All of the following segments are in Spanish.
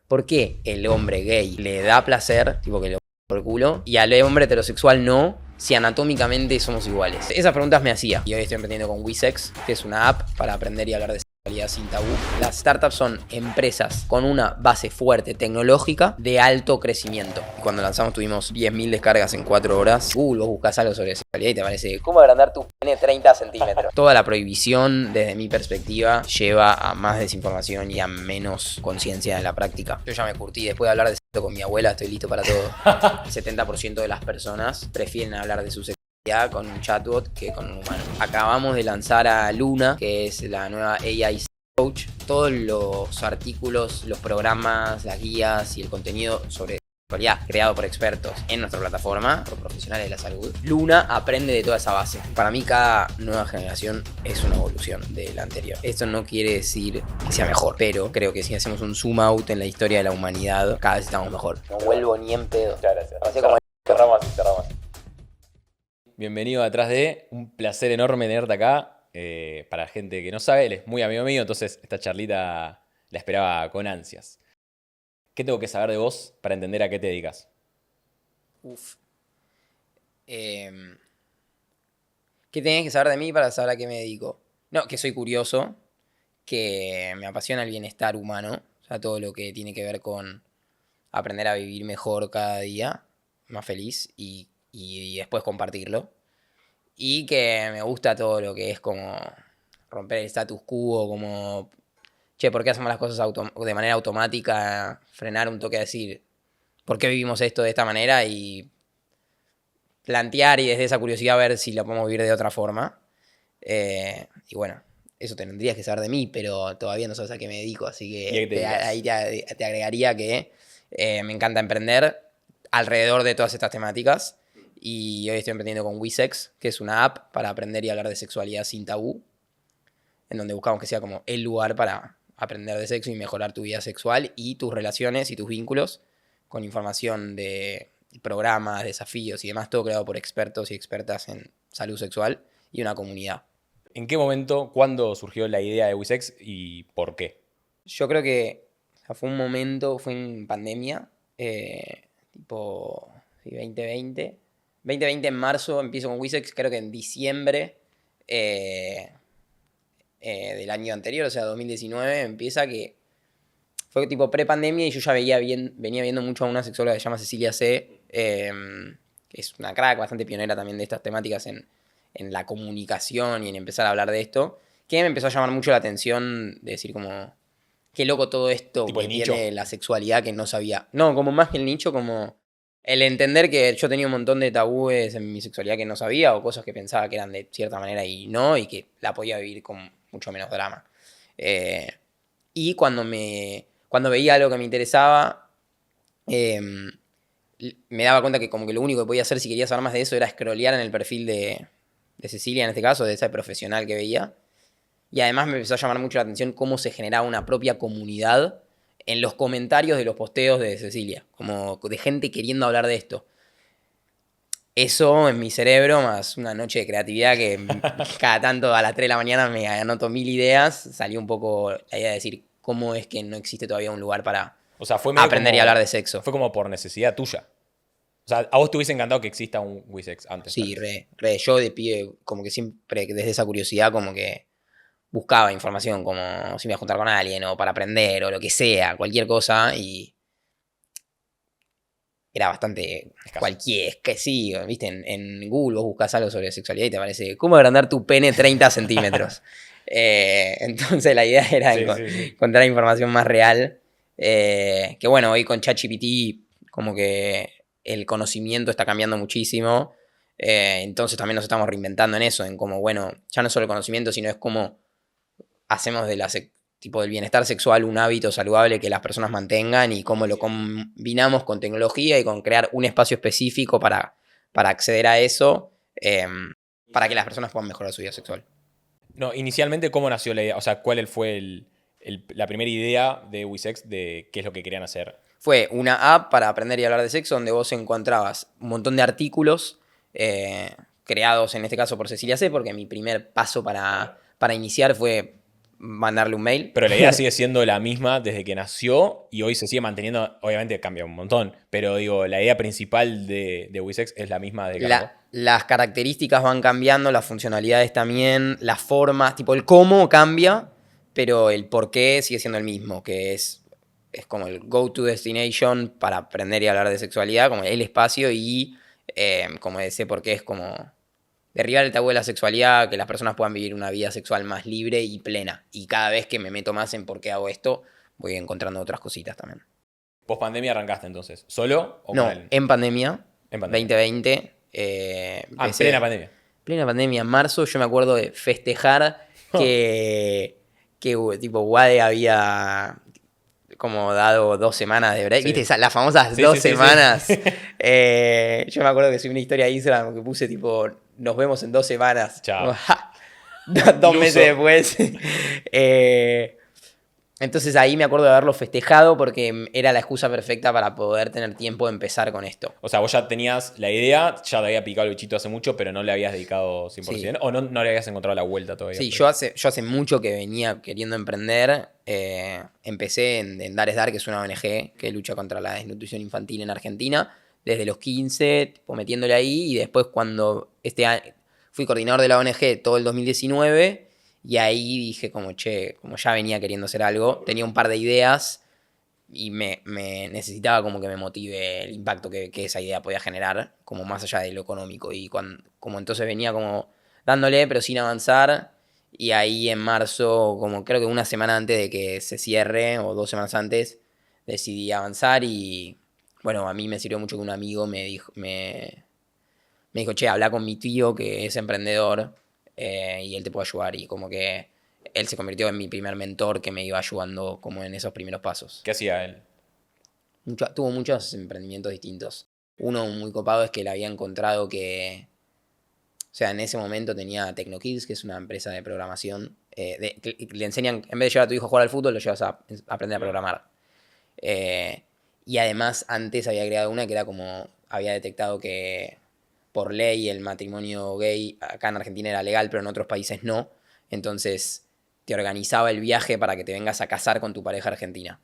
¿Por qué el hombre gay le da placer, tipo que lo por el culo, y al hombre heterosexual no, si anatómicamente somos iguales? Esas preguntas me hacía. Y hoy estoy emprendiendo con WeSex, que es una app para aprender y hablar de sexualidad sin tabú. Las startups son empresas con una base fuerte tecnológica de alto crecimiento. Y cuando lanzamos tuvimos 10.000 descargas en 4 horas. Google, vos buscás algo sobre sexualidad y te parece ¿cómo agrandar tu pene 30 centímetros? Toda la prohibición, desde mi perspectiva, lleva a más desinformación y a menos conciencia en la práctica. Yo ya me curtí, después de hablar de sexo con mi abuela, estoy listo para todo. El 70% de las personas prefieren hablar de su sexualidad con un chatbot que con un humano. Acabamos de lanzar a Luna, que es la nueva AI Coach. Todos los artículos, los programas, las guías y el contenido sobre sexualidad creado por expertos en nuestra plataforma, por profesionales de la salud. Luna aprende de toda esa base. Para mí cada nueva generación es una evolución de la anterior. Esto no quiere decir que sea mejor, pero creo que si hacemos un zoom out en la historia de la humanidad, cada vez estamos mejor. No vuelvo ni en pedo. Muchas gracias. Así como Cerramos así, cerramos así. Bienvenido a Atrás de. Un placer enorme tenerte acá. Para la gente que no sabe, él es muy amigo mío, entonces esta charlita la esperaba con ansias. ¿Qué tengo que saber de vos para entender a qué te dedicas? ¿Qué tenés que saber de mí para saber a qué me dedico? No, que soy curioso, que me apasiona el bienestar humano, o sea, todo lo que tiene que ver con aprender a vivir mejor cada día, más feliz y después compartirlo. Y que me gusta todo lo que es como romper el status quo, como, che, ¿por qué hacemos las cosas de manera automática? Frenar un toque a decir, ¿por qué vivimos esto de esta manera? Y plantear y desde esa curiosidad ver si lo podemos vivir de otra forma. Y bueno, eso tendrías que saber de mí, pero todavía no sabes a qué me dedico, así ¿Y a qué que te dedicas? ahí te agregaría que me encanta emprender alrededor de todas estas temáticas. Y hoy estoy emprendiendo con WeSex, que es una app para aprender y hablar de sexualidad sin tabú, en donde buscamos que sea como el lugar para aprender de sexo y mejorar tu vida sexual y tus relaciones y tus vínculos, con información de programas, desafíos y demás, todo creado por expertos y expertas en salud sexual y una comunidad. ¿En qué momento, cuándo surgió la idea de Wisex y por qué? Yo creo que o sea, fue un momento, fue en pandemia, tipo sí, 2020. 2020 en marzo empiezo con Wisex, creo que en diciembre del año anterior, o sea, 2019, empieza que fue tipo pre-pandemia y yo ya venía viendo mucho a una sexóloga que se llama Cecilia C., que es una crack bastante pionera también de estas temáticas en la comunicación y en empezar a hablar de esto, que me empezó a llamar mucho la atención de decir como, qué loco todo esto ¿Tipo que el nicho? tiene la sexualidad que no sabía. No, como más que el nicho, como el entender que yo tenía un montón de tabúes en mi sexualidad que no sabía o cosas que pensaba que eran de cierta manera y no, y que la podía vivir con mucho menos drama. Eh, y cuando veía algo que me interesaba, eh, me daba cuenta que como que lo único que podía hacer si quería saber más de eso era scrollear en el perfil de Cecilia, en este caso, de esa profesional que veía. Y además me empezó a llamar mucho la atención cómo se generaba una propia comunidad en los comentarios de los posteos de Cecilia, como de gente queriendo hablar de esto. Eso en mi cerebro, más una noche de creatividad que cada tanto a las 3 de la mañana me anoto 1000 ideas, salió un poco la idea de decir cómo es que no existe todavía un lugar para O sea, fue medio aprender y como. hablar de sexo. Fue como por necesidad tuya. O sea, a vos te hubiese encantado que exista un Wisex antes, tal Sí, vez. re. Yo de pibe, como que siempre desde esa curiosidad, como que buscaba información, como si me iba a juntar con alguien, o para aprender, o lo que sea, cualquier cosa, y era bastante Escaso. cualquier, que sí, viste, en Google vos buscas algo sobre sexualidad y te aparece, ¿cómo agrandar tu pene 30 centímetros? Entonces la idea era Sí, sí, sí. encontrar información más real, que bueno, hoy con ChatGPT como que el conocimiento está cambiando muchísimo, entonces también nos estamos reinventando en eso, en como, bueno, ya no solo el conocimiento, sino es como hacemos de tipo del bienestar sexual un hábito saludable que las personas mantengan y cómo lo combinamos con tecnología y con crear un espacio específico para acceder a eso, para que las personas puedan mejorar su vida sexual. No, inicialmente, ¿cómo nació la idea? O sea, ¿cuál fue la primera idea de Wisex de qué es lo que querían hacer? Fue una app para aprender y hablar de sexo donde vos encontrabas un montón de artículos creados en este caso por Cecilia C., porque mi primer paso para iniciar fue mandarle un mail. Pero la idea sigue siendo la misma desde que nació y hoy se sigue manteniendo. Obviamente cambia un montón, pero digo, la idea principal de Wisex es la misma desde que arrancó. Las características van cambiando, las funcionalidades también, las formas, tipo el cómo cambia, pero el por qué sigue siendo el mismo, que es como el go-to destination para aprender y hablar de sexualidad, como el espacio y como ese por qué es como derribar el tabú de la sexualidad, que las personas puedan vivir una vida sexual más libre y plena. Y cada vez que me meto más en por qué hago esto, voy encontrando otras cositas también. ¿Post pandemia arrancaste entonces? ¿Solo o No, con él? en pandemia, En pandemia. 2020. En Empecé- plena pandemia. Plena pandemia, en marzo, yo me acuerdo de festejar que tipo Wade había como dado 2 semanas de break. Sí. ¿Viste? Las famosas Sí, 2 sí, sí, sí. semanas. Yo me acuerdo que subí una historia a Instagram que puse tipo, nos vemos en 2 semanas. Chao. Como, ¡ja! 2 Iluso. meses después. Entonces ahí me acuerdo de haberlo festejado porque era la excusa perfecta para poder tener tiempo de empezar con esto. O sea, vos ya tenías la idea, ya te había picado el bichito hace mucho, pero no le habías dedicado 100%. Sí. ¿O no le habías encontrado la vuelta todavía? Sí, yo hace mucho que venía queriendo emprender. Empecé en Dar es Dar, que es una ONG que lucha contra la desnutrición infantil en Argentina, desde los 15, tipo, metiéndole ahí, y después cuando este año fui coordinador de la ONG todo el 2019, y ahí dije como, che, como ya venía queriendo hacer algo, tenía un par de ideas y me necesitaba como que me motive el impacto que esa idea podía generar, como más allá de lo económico. Y como entonces venía como dándole, pero sin avanzar. Y ahí en marzo, como creo que una semana antes de que se cierre, o 2 semanas antes, decidí avanzar. Y bueno, a mí me sirvió mucho que un amigo me dijo, che, habla con mi tío que es emprendedor y él te puede ayudar. Y como que él se convirtió en mi primer mentor que me iba ayudando como en esos primeros pasos. ¿Qué hacía él? Tuvo muchos emprendimientos distintos. Uno muy copado es que le había encontrado que, o sea, en ese momento tenía TecnoKids, que es una empresa de programación. Que le enseñan, en vez de llevar a tu hijo a jugar al fútbol, lo llevas a aprender a programar. Y además antes había creado una que era como, había detectado que por ley el matrimonio gay acá en Argentina era legal, pero en otros países no. Entonces te organizaba el viaje para que te vengas a casar con tu pareja argentina.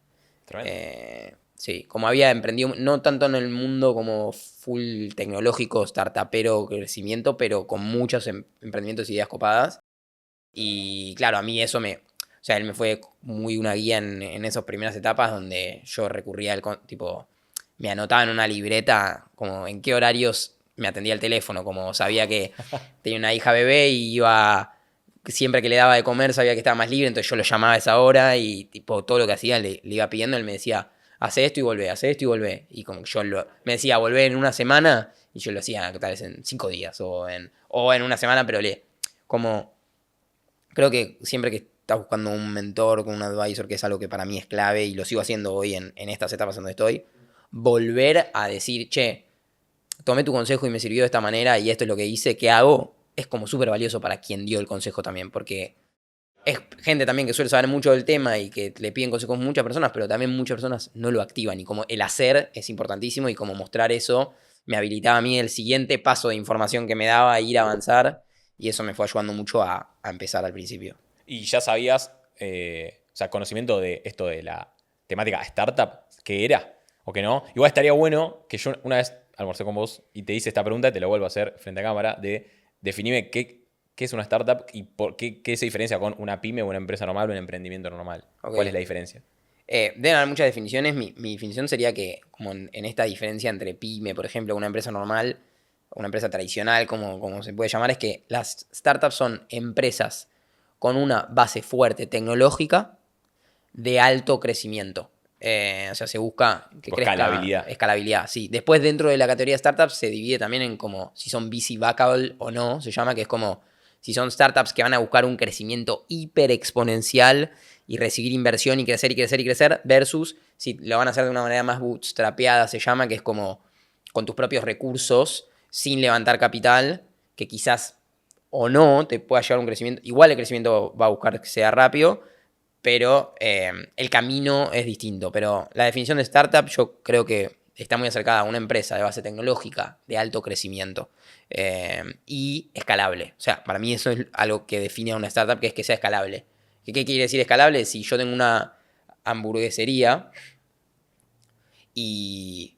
Tremendo. Sí, como había emprendido, no tanto en el mundo como full tecnológico, startupero, crecimiento, pero con muchos emprendimientos y ideas copadas. Y claro, a mí eso o sea, él me fue muy una guía en esas primeras etapas donde yo recurría tipo, me anotaba en una libreta como en qué horarios me atendía el teléfono, como sabía que tenía una hija bebé y siempre que le daba de comer sabía que estaba más libre, entonces yo lo llamaba a esa hora y tipo todo lo que hacía le iba pidiendo, él me decía, hace esto y volvé, hace esto y volvé. Y como yo me decía, volvé en una semana y yo lo hacía tal vez en 5 días o en una semana, pero como creo que siempre que estás buscando un mentor con un advisor, que es algo que para mí es clave y lo sigo haciendo hoy en estas etapas donde estoy, volver a decir, che, tomé tu consejo y me sirvió de esta manera y esto es lo que hice, ¿qué hago? Es como súper valioso para quien dio el consejo también, porque es gente también que suele saber mucho del tema y que le piden consejos a muchas personas, pero también muchas personas no lo activan y como el hacer es importantísimo y como mostrar eso me habilitaba a mí el siguiente paso de información que me daba a ir a avanzar y eso me fue ayudando mucho a empezar al principio. Y ya sabías, o sea, conocimiento de esto de la temática startup, ¿qué era o qué no? Igual estaría bueno que yo una vez almorcé con vos y te hice esta pregunta y te lo vuelvo a hacer frente a cámara de definime qué es una startup y por qué se diferencia con una pyme o una empresa normal o un emprendimiento normal. Okay. ¿Cuál es la diferencia? Deben haber muchas definiciones. Mi definición sería que, como en esta diferencia entre pyme, por ejemplo, una empresa normal, una empresa tradicional, como se puede llamar, es que las startups son empresas con una base fuerte tecnológica de alto crecimiento. O sea, se busca que crezca. Escalabilidad. Escalabilidad, sí. Después, dentro de la categoría de startups, se divide también en como si son VC backable o no, se llama, que es como si son startups que van a buscar un crecimiento hiper exponencial y recibir inversión y crecer y crecer y crecer, versus si lo van a hacer de una manera más bootstrapeada, se llama, que es como con tus propios recursos, sin levantar capital, que quizás o no te pueda llevar un crecimiento. Igual el crecimiento va a buscar que sea rápido, pero el camino es distinto. Pero la definición de startup yo creo que está muy acercada a una empresa de base tecnológica de alto crecimiento y escalable. O sea, para mí eso es algo que define a una startup, que es que sea escalable. ¿Qué quiere decir escalable? Si yo tengo una hamburguesería y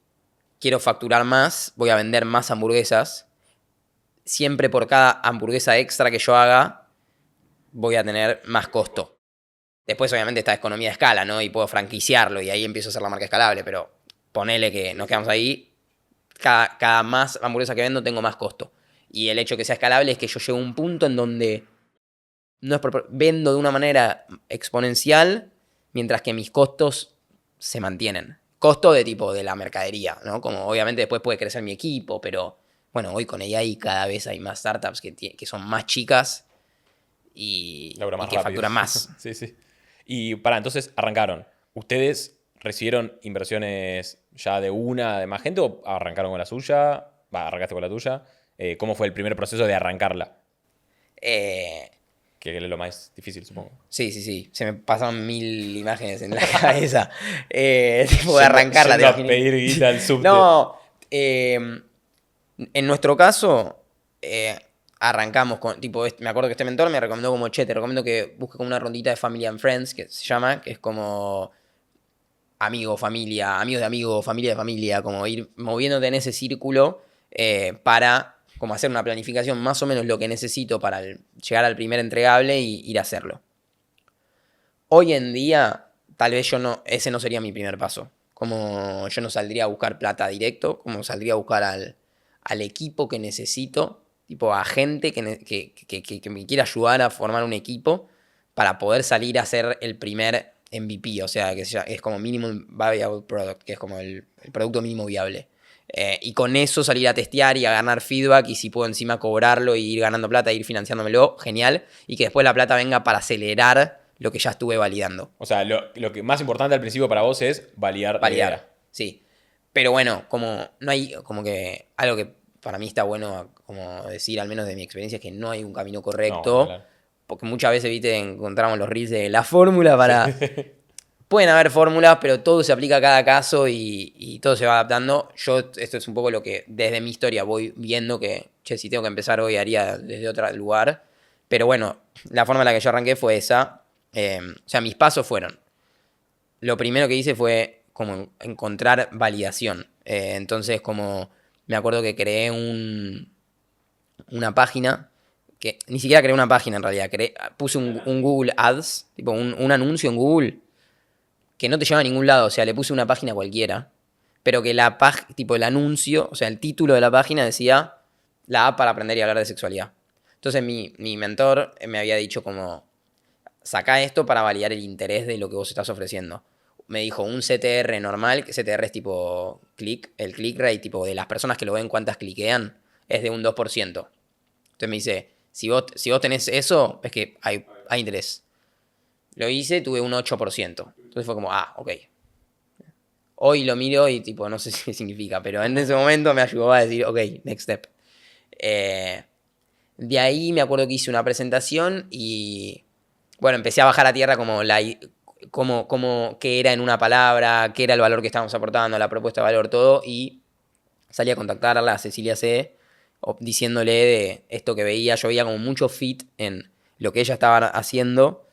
quiero facturar más, voy a vender más hamburguesas. Siempre por cada hamburguesa extra que yo haga, voy a tener más costo. Después, obviamente, está economía de escala, ¿no? Y puedo franquiciarlo y ahí empiezo a hacer la marca escalable, pero ponele que nos quedamos ahí. Cada más hamburguesa que vendo tengo más costo. Y el hecho de que sea escalable es que yo llego a un punto en donde vendo de una manera exponencial, mientras que mis costos se mantienen. Costo de tipo de la mercadería, ¿no? Como obviamente después puede crecer mi equipo, pero bueno, hoy con AI cada vez hay más startups que son más chicas y que rápido. facturan más. Sí. Y entonces arrancaron. ¿Ustedes recibieron inversiones ya de más gente o arrancaron con la suya? Arrancaste con la tuya. ¿Cómo fue el primer proceso de arrancarla? Que es lo más difícil, supongo. Sí. Se me pasaron 1000 imágenes en la cabeza. Tipo de arrancarla. Yendo a pedir guita al subte. No, en nuestro caso, arrancamos con, tipo, me acuerdo que este mentor me recomendó como, te recomiendo que busques como una rondita de Family and Friends, que se llama, que es como amigo, familia, amigos de amigos, familia de familia, como ir moviéndote en ese círculo para como hacer una planificación más o menos lo que necesito para llegar al primer entregable y ir a hacerlo. Hoy en día, tal vez ese no sería mi primer paso. Como yo no saldría a buscar plata directo, como saldría a buscar al equipo que necesito, tipo a gente que me quiera ayudar a formar un equipo para poder salir a hacer el primer MVP, o sea, que es como Minimum Viable Product, que es como el producto mínimo viable. Y con eso salir a testear y a ganar feedback, y si puedo encima cobrarlo y ir ganando plata e ir financiándomelo, genial. Y que después la plata venga para acelerar lo que ya estuve validando. O sea, lo que más importante al principio para vos es validar la idea. Sí. Pero bueno, como no hay, como que algo que para mí está bueno como decir, al menos de mi experiencia, es que no hay un camino correcto. No, claro. Porque muchas veces, viste, encontramos los reels de la fórmula para... Pueden haber fórmulas, pero todo se aplica a cada caso y todo se va adaptando. Esto es un poco lo que desde mi historia voy viendo que, si tengo que empezar hoy haría desde otro lugar. Pero bueno, la forma en la que yo arranqué fue esa. O sea, mis pasos fueron. Lo primero que hice fue como encontrar validación. Entonces, como me acuerdo que creé una página, que ni siquiera creé una página en realidad, puse un Google Ads, tipo un anuncio en Google, que no te lleva a ningún lado, o sea, le puse una página cualquiera, pero que tipo el anuncio, o sea, el título de la página decía la app para aprender y hablar de sexualidad. Entonces mi mentor me había dicho como, saca esto para validar el interés de lo que vos estás ofreciendo. Me dijo un CTR normal, que CTR es tipo el click rate, tipo de las personas que lo ven cuántas cliquean, es de un 2%. Entonces me dice, si vos tenés eso, es que hay interés. Lo hice, tuve un 8%. Entonces fue como, ok. Hoy lo miro y tipo, no sé qué significa, pero en ese momento me ayudó a decir, ok, next step. De ahí me acuerdo que hice una presentación y, bueno, empecé a bajar a tierra como qué era en una palabra, qué era el valor que estábamos aportando, la propuesta de valor, todo, y salí a contactarla a Cecilia C, diciéndole de esto que veía. Yo veía como mucho fit en lo que ella estaba haciendo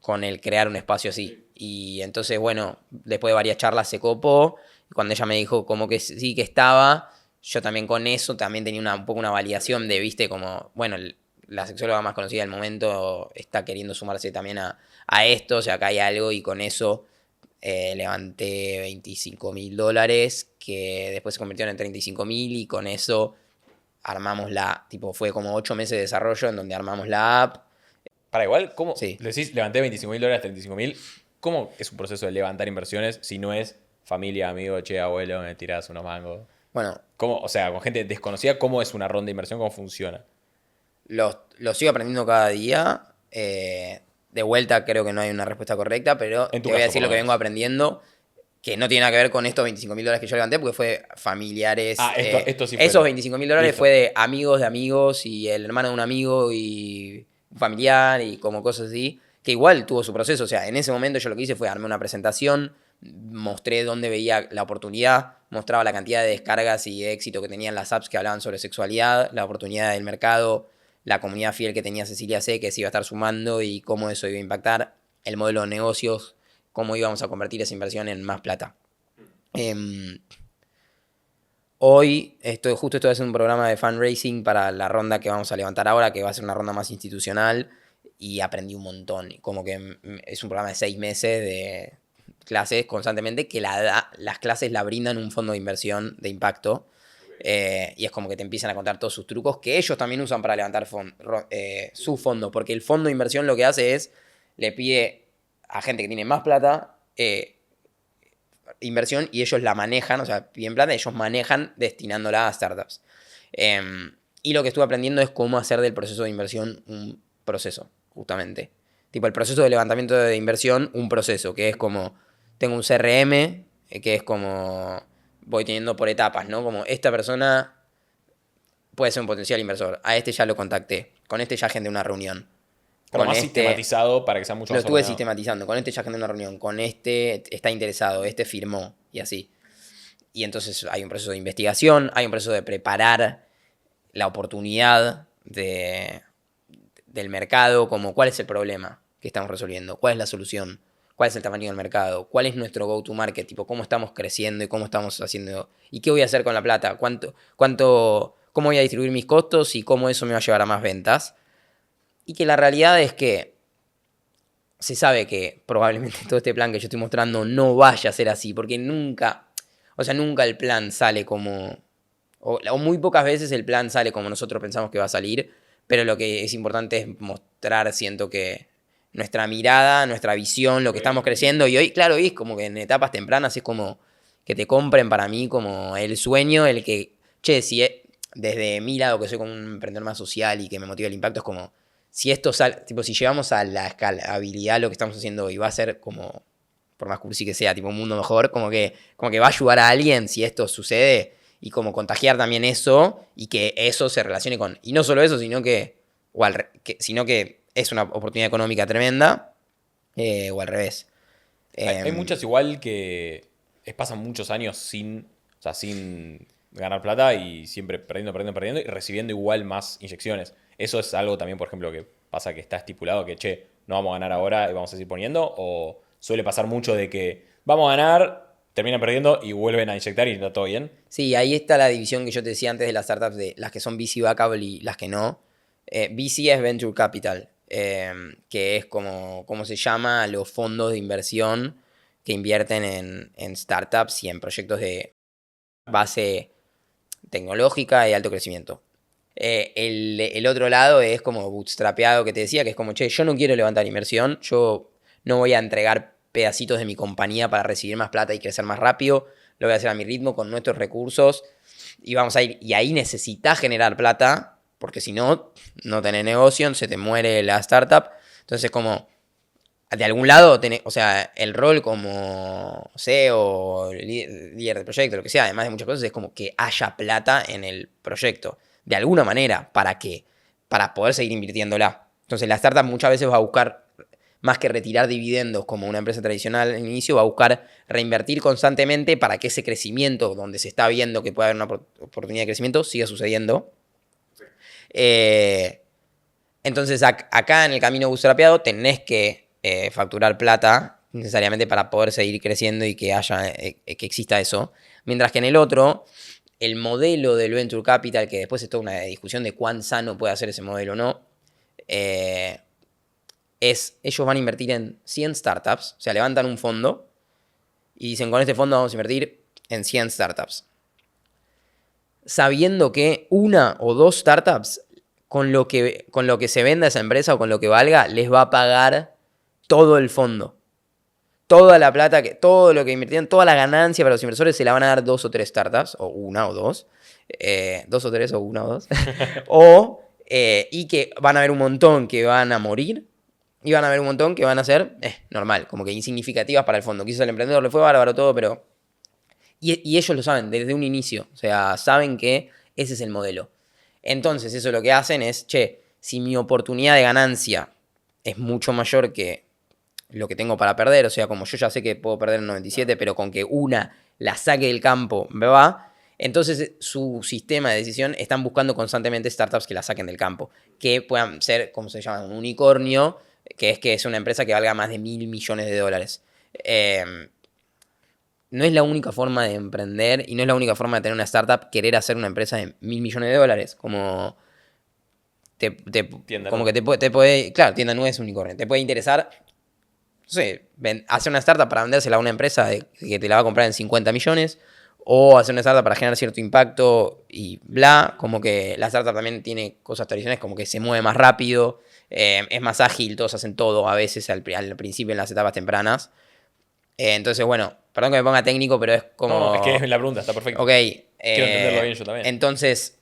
con el crear un espacio así. Y entonces, bueno, después de varias charlas se copó. Y cuando ella me dijo como que sí que estaba, yo también con eso también tenía un poco una validación de, viste, como, bueno, la sexóloga más conocida del momento está queriendo sumarse también a esto, o sea, acá hay algo, y con eso levanté $25.000, que después se convirtieron en 35.000, y con eso armamos fue como 8 meses de desarrollo en donde armamos la app. Para igual, ¿cómo? Sí. Le decís, levanté $25.000, 35.000. ¿Cómo es un proceso de levantar inversiones si no es familia, amigo, che, abuelo, me tirás unos mangos? Bueno. ¿Cómo? O sea, con gente desconocida, ¿cómo es una ronda de inversión? ¿Cómo funciona? Lo sigo aprendiendo cada día. De vuelta creo que no hay una respuesta correcta, pero te voy a decir lo que vengo aprendiendo, que no tiene nada que ver con estos $25.000 que yo levanté, porque fue familiares. Esto sí fue. Esos $25.000 fue de amigos y el hermano de un amigo y un familiar y como cosas así, que igual tuvo su proceso. O sea, en ese momento yo lo que hice fue armar una presentación, mostré dónde veía la oportunidad, mostraba la cantidad de descargas y de éxito que tenían las apps que hablaban sobre sexualidad, la oportunidad del mercado, la comunidad fiel que tenía Cecilia C, que se iba a estar sumando y cómo eso iba a impactar el modelo de negocios, cómo íbamos a convertir esa inversión en más plata. Hoy justo estoy haciendo un programa de fundraising para la ronda que vamos a levantar ahora, que va a ser una ronda más institucional, y aprendí un montón. Como que es un programa de 6 meses de clases constantemente, que las clases la brindan un fondo de inversión de impacto. Y es como que te empiezan a contar todos sus trucos que ellos también usan para levantar su fondo, porque el fondo de inversión lo que hace es, le pide a gente que tiene más plata inversión, y ellos la manejan, o sea, piden plata, ellos manejan destinándola a startups. Y lo que estuve aprendiendo es cómo hacer del proceso de inversión un proceso, justamente. Tipo, el proceso de levantamiento de inversión, un proceso, que es como, tengo un CRM, que es como, voy teniendo por etapas, ¿no? Como, esta persona puede ser un potencial inversor, a este ya lo contacté, con este ya agendé una reunión. Pero más sistematizado para que sea mucho Lo más estuve ordenado. sistematizando, con este ya agendé una reunión, con este está interesado, este firmó, y así. Y entonces hay un proceso de investigación, hay un proceso de preparar la oportunidad del mercado, como cuál es el problema que estamos resolviendo, cuál es la solución, cuál es el tamaño del mercado, cuál es nuestro go-to-market, tipo cómo estamos creciendo y cómo estamos haciendo, y qué voy a hacer con la plata, cómo voy a distribuir mis costos y cómo eso me va a llevar a más ventas. Y que la realidad es que se sabe que probablemente todo este plan que yo estoy mostrando no vaya a ser así, porque nunca el plan sale como, o muy pocas veces el plan sale como nosotros pensamos que va a salir, pero lo que es importante es mostrar, siento que nuestra mirada, nuestra visión, lo que estamos creciendo, y hoy, claro, es como que en etapas tempranas es como que te compren para mí como el sueño, el que, desde mi lado que soy como un emprendedor más social y que me motiva el impacto, es como, si esto sale, tipo, si llegamos a la escalabilidad, lo que estamos haciendo hoy va a ser como, por más cursi que sea, tipo un mundo mejor, como que va a ayudar a alguien si esto sucede, y como contagiar también eso, y que eso se relacione con, y no solo eso, sino que es una oportunidad económica tremenda, o al revés. Hay muchas igual que pasan muchos años sin ganar plata y siempre perdiendo y recibiendo igual más inyecciones. Eso es algo también, por ejemplo, que pasa que está estipulado que, che, no vamos a ganar ahora y vamos a seguir poniendo, o suele pasar mucho de que vamos a ganar, terminan perdiendo y vuelven a inyectar y está todo bien. Sí, ahí está la división que yo te decía antes de las startups, de las que son VC backable y las que no. VC es Venture Capital, que es como se llama los fondos de inversión que invierten en startups y en proyectos de base tecnológica y alto crecimiento. El otro lado es como bootstrapeado, que te decía, que es como, che, yo no quiero levantar inversión, yo no voy a entregar pedacitos de mi compañía para recibir más plata y crecer más rápido, lo voy a hacer a mi ritmo con nuestros recursos y vamos a ir, y ahí necesitas generar plata, porque si no, no tenés negocio, se te muere la startup. Entonces como, de algún lado, o sea, el rol como CEO, líder de proyecto, lo que sea, además de muchas cosas, es como que haya plata en el proyecto, de alguna manera, ¿para qué? Para poder seguir invirtiéndola. Entonces la startup muchas veces va a buscar, más que retirar dividendos como una empresa tradicional al inicio, va a buscar reinvertir constantemente para que ese crecimiento, donde se está viendo que puede haber una oportunidad de crecimiento, siga sucediendo. Entonces acá en el camino bootstrapeado tenés que facturar plata necesariamente para poder seguir creciendo y que que exista eso. Mientras que en el otro, el modelo del Venture Capital, que después es toda una discusión de cuán sano puede hacer ese modelo o no, ellos van a invertir en 100 startups, o sea, levantan un fondo y dicen, con este fondo vamos a invertir en 100 startups. Sabiendo que una o dos startups, con lo que se venda esa empresa o con lo que valga, les va a pagar todo el fondo. Toda la plata, todo lo que invirtieron, toda la ganancia para los inversores se la van a dar 2 o 3 startups, o una o dos. 2 o 3 o una o dos. Y que van a haber un montón que van a morir. Y van a haber un montón que van a ser normal, como que insignificativas para el fondo. Quizás al emprendedor le fue bárbaro todo, pero... Y ellos lo saben desde un inicio. O sea, saben que ese es el modelo. Entonces, eso lo que hacen es, che, si mi oportunidad de ganancia es mucho mayor que lo que tengo para perder, o sea, como yo ya sé que puedo perder en 97, pero con que una la saque del campo me va, Entonces, su sistema de decisión están buscando constantemente startups que la saquen del campo, que puedan ser, ¿cómo se llama? Un unicornio, que es una empresa que valga más de $1.000 millones. No es la única forma de emprender y no es la única forma de tener una startup querer hacer una empresa de $1.000 millones. Como Tienda como nube. que te puede, claro, tienda nube es un unicornio, te puede interesar, no sé, hacer una startup para vendérsela a una empresa que te la va a comprar en 50 millones, o hacer una startup para generar cierto impacto y bla, como que la startup también tiene cosas tradicionales, como que se mueve más rápido, es más ágil, todos hacen todo a veces al principio en las etapas tempranas. Entonces, bueno, perdón que me ponga técnico, pero es No, es que como, es la pregunta, está perfecto. ok, Quiero entenderlo bien yo también. entonces,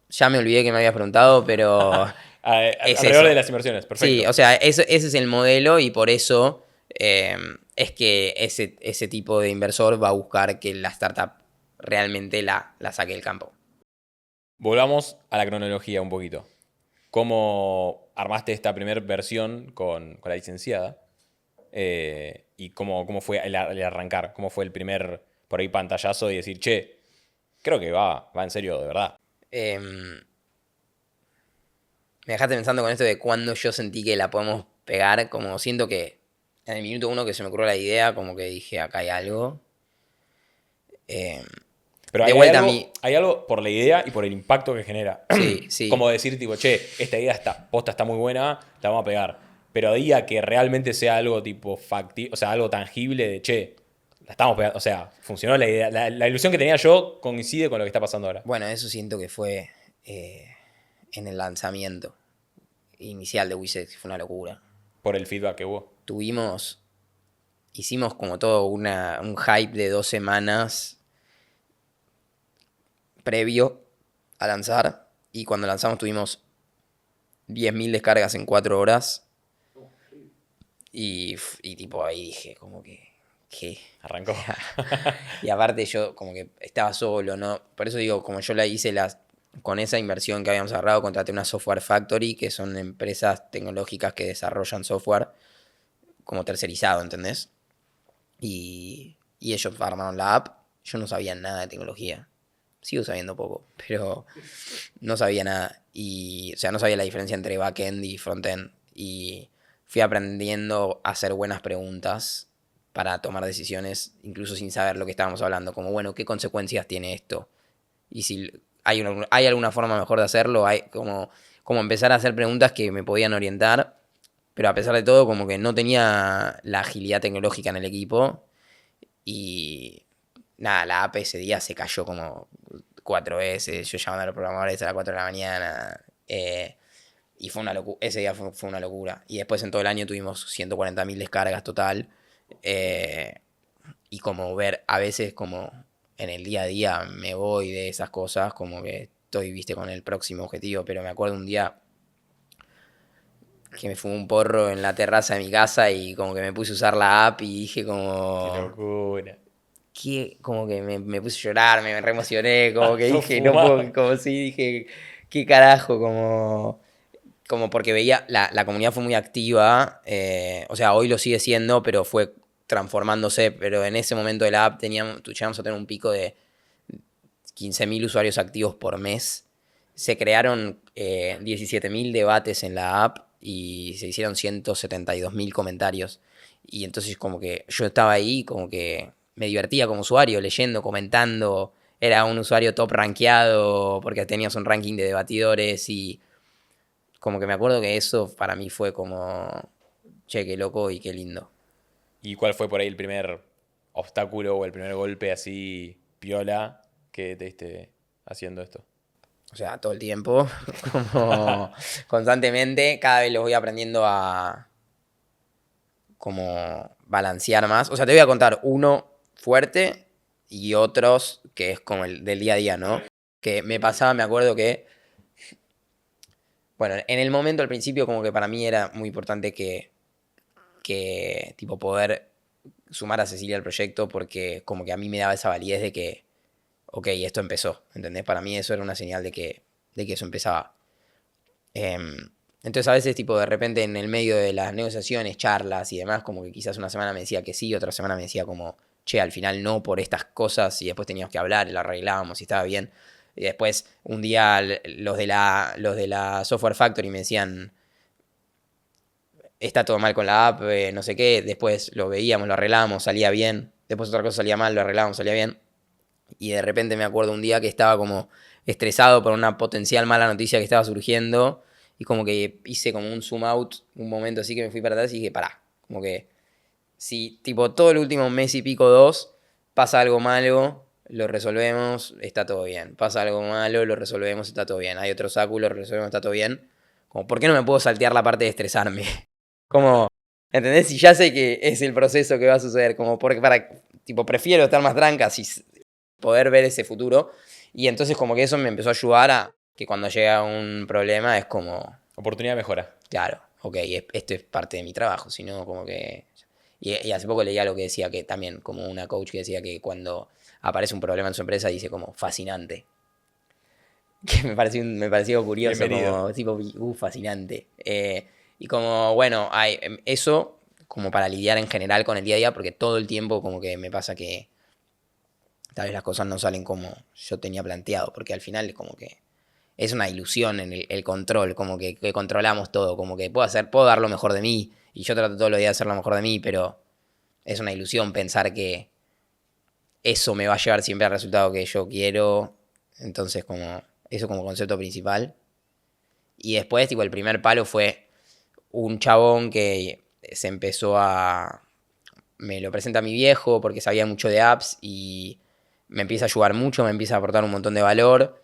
ya me olvidé que me habías preguntado, pero es Alrededor de eso. las inversiones, Sí, perfecto. o sea, ese es el modelo y por eso es que ese tipo de inversor va a buscar que la startup realmente la saque del campo. Volvamos a la cronología un poquito. ¿Cómo armaste esta primera versión con la licenciada? Y cómo fue el arrancar, cómo fue el primer por ahí pantallazo y decir, che, creo que va en serio de verdad. Me dejaste pensando con esto de cuando yo sentí que la podemos pegar, como siento que en el minuto uno que se me ocurrió la idea, como que dije, acá hay algo. Em, Pero de vuelta a mí, hay algo por la idea y por el impacto que genera. sí, sí. Como decir, tipo, che, esta idea posta está muy buena, la vamos a pegar. Pero diga que realmente sea algo tipo factible, o sea, algo tangible de, che, la estamos pegando. O sea, funcionó la idea. La ilusión que tenía yo coincide con lo que está pasando ahora. Bueno, eso siento que fue en el lanzamiento inicial de Wizard, que fue una locura. Por el feedback que hubo. Hicimos como todo un hype de 2 semanas previo a lanzar. Y cuando lanzamos tuvimos 10.000 descargas en 4 horas. Y tipo ahí dije, como que, ¿qué? Arrancó. Y aparte yo como que estaba solo, ¿no? Por eso digo, como yo la hice con esa inversión que habíamos agarrado, contraté una Software Factory, que son empresas tecnológicas que desarrollan software como tercerizado, ¿entendés? Y ellos armaron la app. Yo no sabía nada de tecnología. Sigo sabiendo poco, pero no sabía nada. O sea, no sabía la diferencia entre backend y frontend. Y fui aprendiendo a hacer buenas preguntas para tomar decisiones, incluso sin saber lo que estábamos hablando. Como, bueno, ¿qué consecuencias tiene esto? Y si hay alguna forma mejor de hacerlo, hay como empezar a hacer preguntas que me podían orientar, pero a pesar de todo, como que no tenía la agilidad tecnológica en el equipo. Y nada, la app ese día se cayó como 4 veces. Yo llamando a los programadores a las 4 de la mañana. Y fue una locura. Ese día fue una locura. Y después en todo el año tuvimos 140.000 descargas total. Y como ver, a veces como en el día a día me voy de esas cosas, como que estoy, viste, con el próximo objetivo. Pero me acuerdo un día que me fumé un porro en la terraza de mi casa y como que me puse a usar la app y dije Qué como... locura. Como que me puse a llorar, me re emocioné, como que Todo dije, no puedo, fumado. como si dije, qué carajo, como porque veía, la comunidad fue muy activa, o sea, hoy lo sigue siendo, pero fue transformándose, pero en ese momento de la app llegamos a tener un pico de 15.000 usuarios activos por mes. Se crearon 17.000 debates en la app y se hicieron 172.000 comentarios. Y entonces como que yo estaba ahí, como que me divertía como usuario, leyendo, comentando. Era un usuario top rankeado porque tenías un ranking de debatidores y como que me acuerdo que eso para mí fue como, che, qué loco y qué lindo. ¿Y cuál fue por ahí el primer obstáculo o el primer golpe así piola que te diste haciendo esto? O sea, todo el tiempo, como constantemente, cada vez lo voy aprendiendo a como balancear más. O sea, te voy a contar uno fuerte y otros que es como el del día a día, ¿no? Que me pasaba, me acuerdo que, bueno, en el momento al principio como que para mí era muy importante que tipo poder sumar a Cecilia al proyecto porque como que a mí me daba esa validez de que, ok, esto empezó, ¿entendés? Para mí eso era una señal de que eso empezaba. Em, entonces a veces tipo de repente en el medio de las negociaciones, charlas y demás, como que quizás una semana me decía que sí, otra semana me decía como che, al final no por estas cosas y después teníamos que hablar y lo arreglábamos y estaba bien. Y después un día los de la Software Factory me decían, está todo mal con la app, no sé qué. Después lo veíamos, lo arreglábamos, salía bien. Después otra cosa salía mal, lo arreglábamos, salía bien. Y de repente me acuerdo un día que estaba como estresado por una potencial mala noticia que estaba surgiendo. Y como que hice como un zoom out, un momento así que me fui para atrás y dije, pará. Como que si tipo todo el último mes y pico, 2, pasa algo malo, lo resolvemos, está todo bien. Pasa algo malo, lo resolvemos, está todo bien. Hay otro obstáculo, lo resolvemos, está todo bien. Como, ¿por qué no me puedo saltear la parte de estresarme? Como, ¿entendés? Si ya sé que es el proceso que va a suceder, como porque tipo, prefiero estar más tranca y poder ver ese futuro. Y entonces como que eso me empezó a ayudar a que cuando llega un problema es como, Oportunidad de mejora. claro, ok, esto es parte de mi trabajo, sino como que... Y hace poco leía lo que decía que también, como una coach que decía que cuando aparece un problema en su empresa dice como fascinante. Que me pareció curioso, Bienvenido. como tipo, fascinante. Y como, bueno, hay eso como para lidiar en general con el día a día, porque todo el tiempo como que me pasa que tal vez las cosas no salen como yo tenía planteado, porque al final es como que es una ilusión en el control, como que controlamos todo, como que puedo dar lo mejor de mí, y yo trato todos los días de hacer lo mejor de mí, pero es una ilusión pensar que eso me va a llevar siempre al resultado que yo quiero. Entonces, como eso como concepto principal. Y después, tipo, el primer palo fue un chabón que se empezó a... Me lo presenta mi viejo porque sabía mucho de apps y me empieza a ayudar mucho, me empieza a aportar un montón de valor.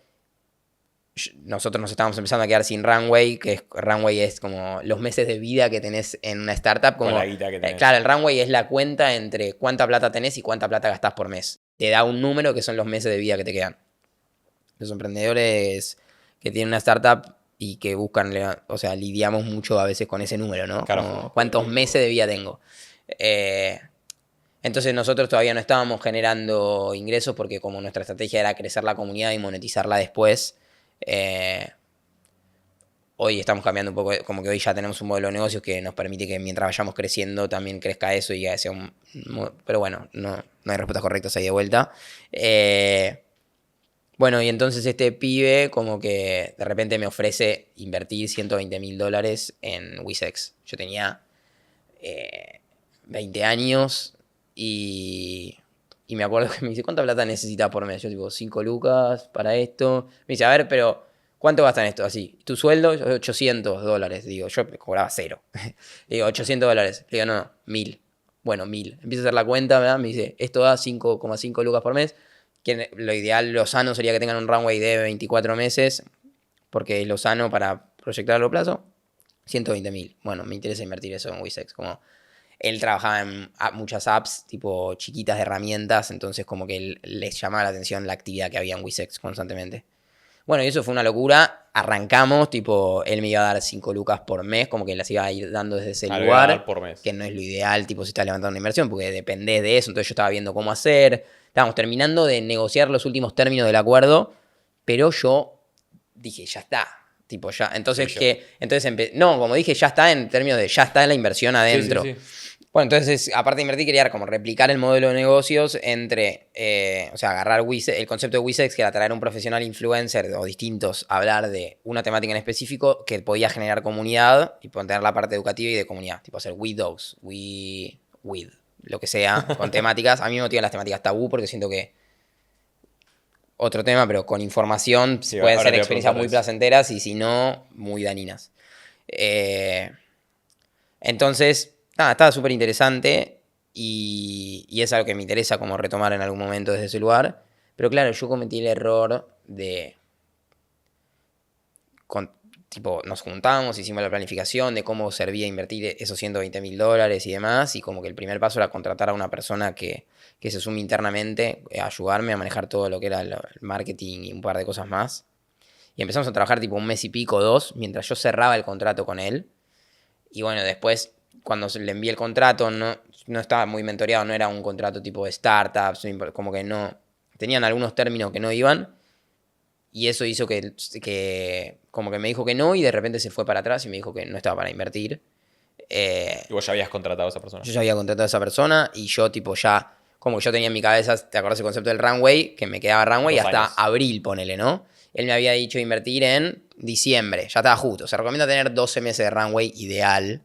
Nosotros nos estábamos empezando a quedar sin runway, runway es como los meses de vida que tenés en una startup. Como, Con la guita que tenés. claro, el runway es la cuenta entre cuánta plata tenés y cuánta plata gastás por mes. Te da un número que son los meses de vida que te quedan. Los emprendedores que tienen una startup y que buscan, o sea, lidiamos mucho a veces con ese número, ¿no? Claro. Como, ¿cuántos meses de vida tengo? Entonces nosotros todavía no estábamos generando ingresos porque como nuestra estrategia era crecer la comunidad y monetizarla después, hoy estamos cambiando un poco, como que hoy ya tenemos un modelo de negocios que nos permite que mientras vayamos creciendo también crezca eso y sea pero bueno, no hay respuestas correctas ahí de vuelta. Bueno, y entonces este pibe como que de repente me ofrece invertir $120,000 en Wisex. Yo tenía 20 años y me acuerdo que me dice, ¿cuánta plata necesitas por mes? Yo tipo, 5 lucas para esto. Me dice, a ver, pero ¿cuánto gastan esto? Así, ¿tu sueldo? $800. Digo, yo cobraba 0. Digo, $800. Le digo, no, 1.000. Bueno, 1.000. Empiezo a hacer la cuenta, ¿verdad? Me dice, esto da 5,5 lucas por mes. Que lo ideal, lo sano sería que tengan un runway de 24 meses, porque lo sano para proyectar a largo plazo, 120,000. Bueno, me interesa invertir eso en Wisex. Como él trabajaba en muchas apps, tipo chiquitas de herramientas, entonces como que les llamaba la atención la actividad que había en Wisex constantemente. Bueno, y eso fue una locura. Arrancamos, tipo, él me iba a dar 5 lucas por mes, como que las iba a ir dando desde ese lugar. Por mes. Que no es lo ideal, tipo, si estás levantando una inversión, porque dependés de eso. Entonces yo estaba viendo cómo hacer. Estábamos terminando de negociar los últimos términos del acuerdo, pero yo dije, ya está. Tipo, ya. Entonces, no, como dije, ya está en términos de ya está en la inversión adentro. Sí. Bueno, entonces, aparte de invertir, quería como replicar el modelo de negocios entre, o sea, agarrar el concepto de Wisex, que era traer un profesional influencer o distintos a hablar de una temática en específico que podía generar comunidad y poner la parte educativa y de comunidad. Tipo hacer We Dogs, With, lo que sea, con temáticas. A mí me motivan las temáticas tabú porque siento que otro tema, pero con información Sí, pueden ahora ser te voy a experiencias preguntar muy eso. placenteras y si no, muy dañinas. Entonces, nada, estaba súper interesante y es algo que me interesa como retomar en algún momento desde ese lugar. Pero claro, yo cometí el error de... tipo, nos juntamos, hicimos la planificación de cómo servía invertir esos $120,000 y demás. Y como que el primer paso era contratar a una persona que se sume internamente a ayudarme a manejar todo lo que era el marketing y un par de cosas más. Y empezamos a trabajar tipo un mes y pico, 2, mientras yo cerraba el contrato con él. Y bueno, después, cuando le envié el contrato, no estaba muy mentoreado, no era un contrato tipo de startups, como que no. Tenían algunos términos que no iban. Y eso hizo que como que me dijo que no y de repente se fue para atrás y me dijo que no estaba para invertir. Y vos ya habías contratado a esa persona. Yo ya había contratado a esa persona y yo tipo ya como yo tenía en mi cabeza, ¿te acordás el concepto del runway? Que me quedaba runway 2 hasta años. abril, ponele, ¿no? Él me había dicho invertir en diciembre, ya estaba justo. Se recomienda tener 12 meses de runway ideal.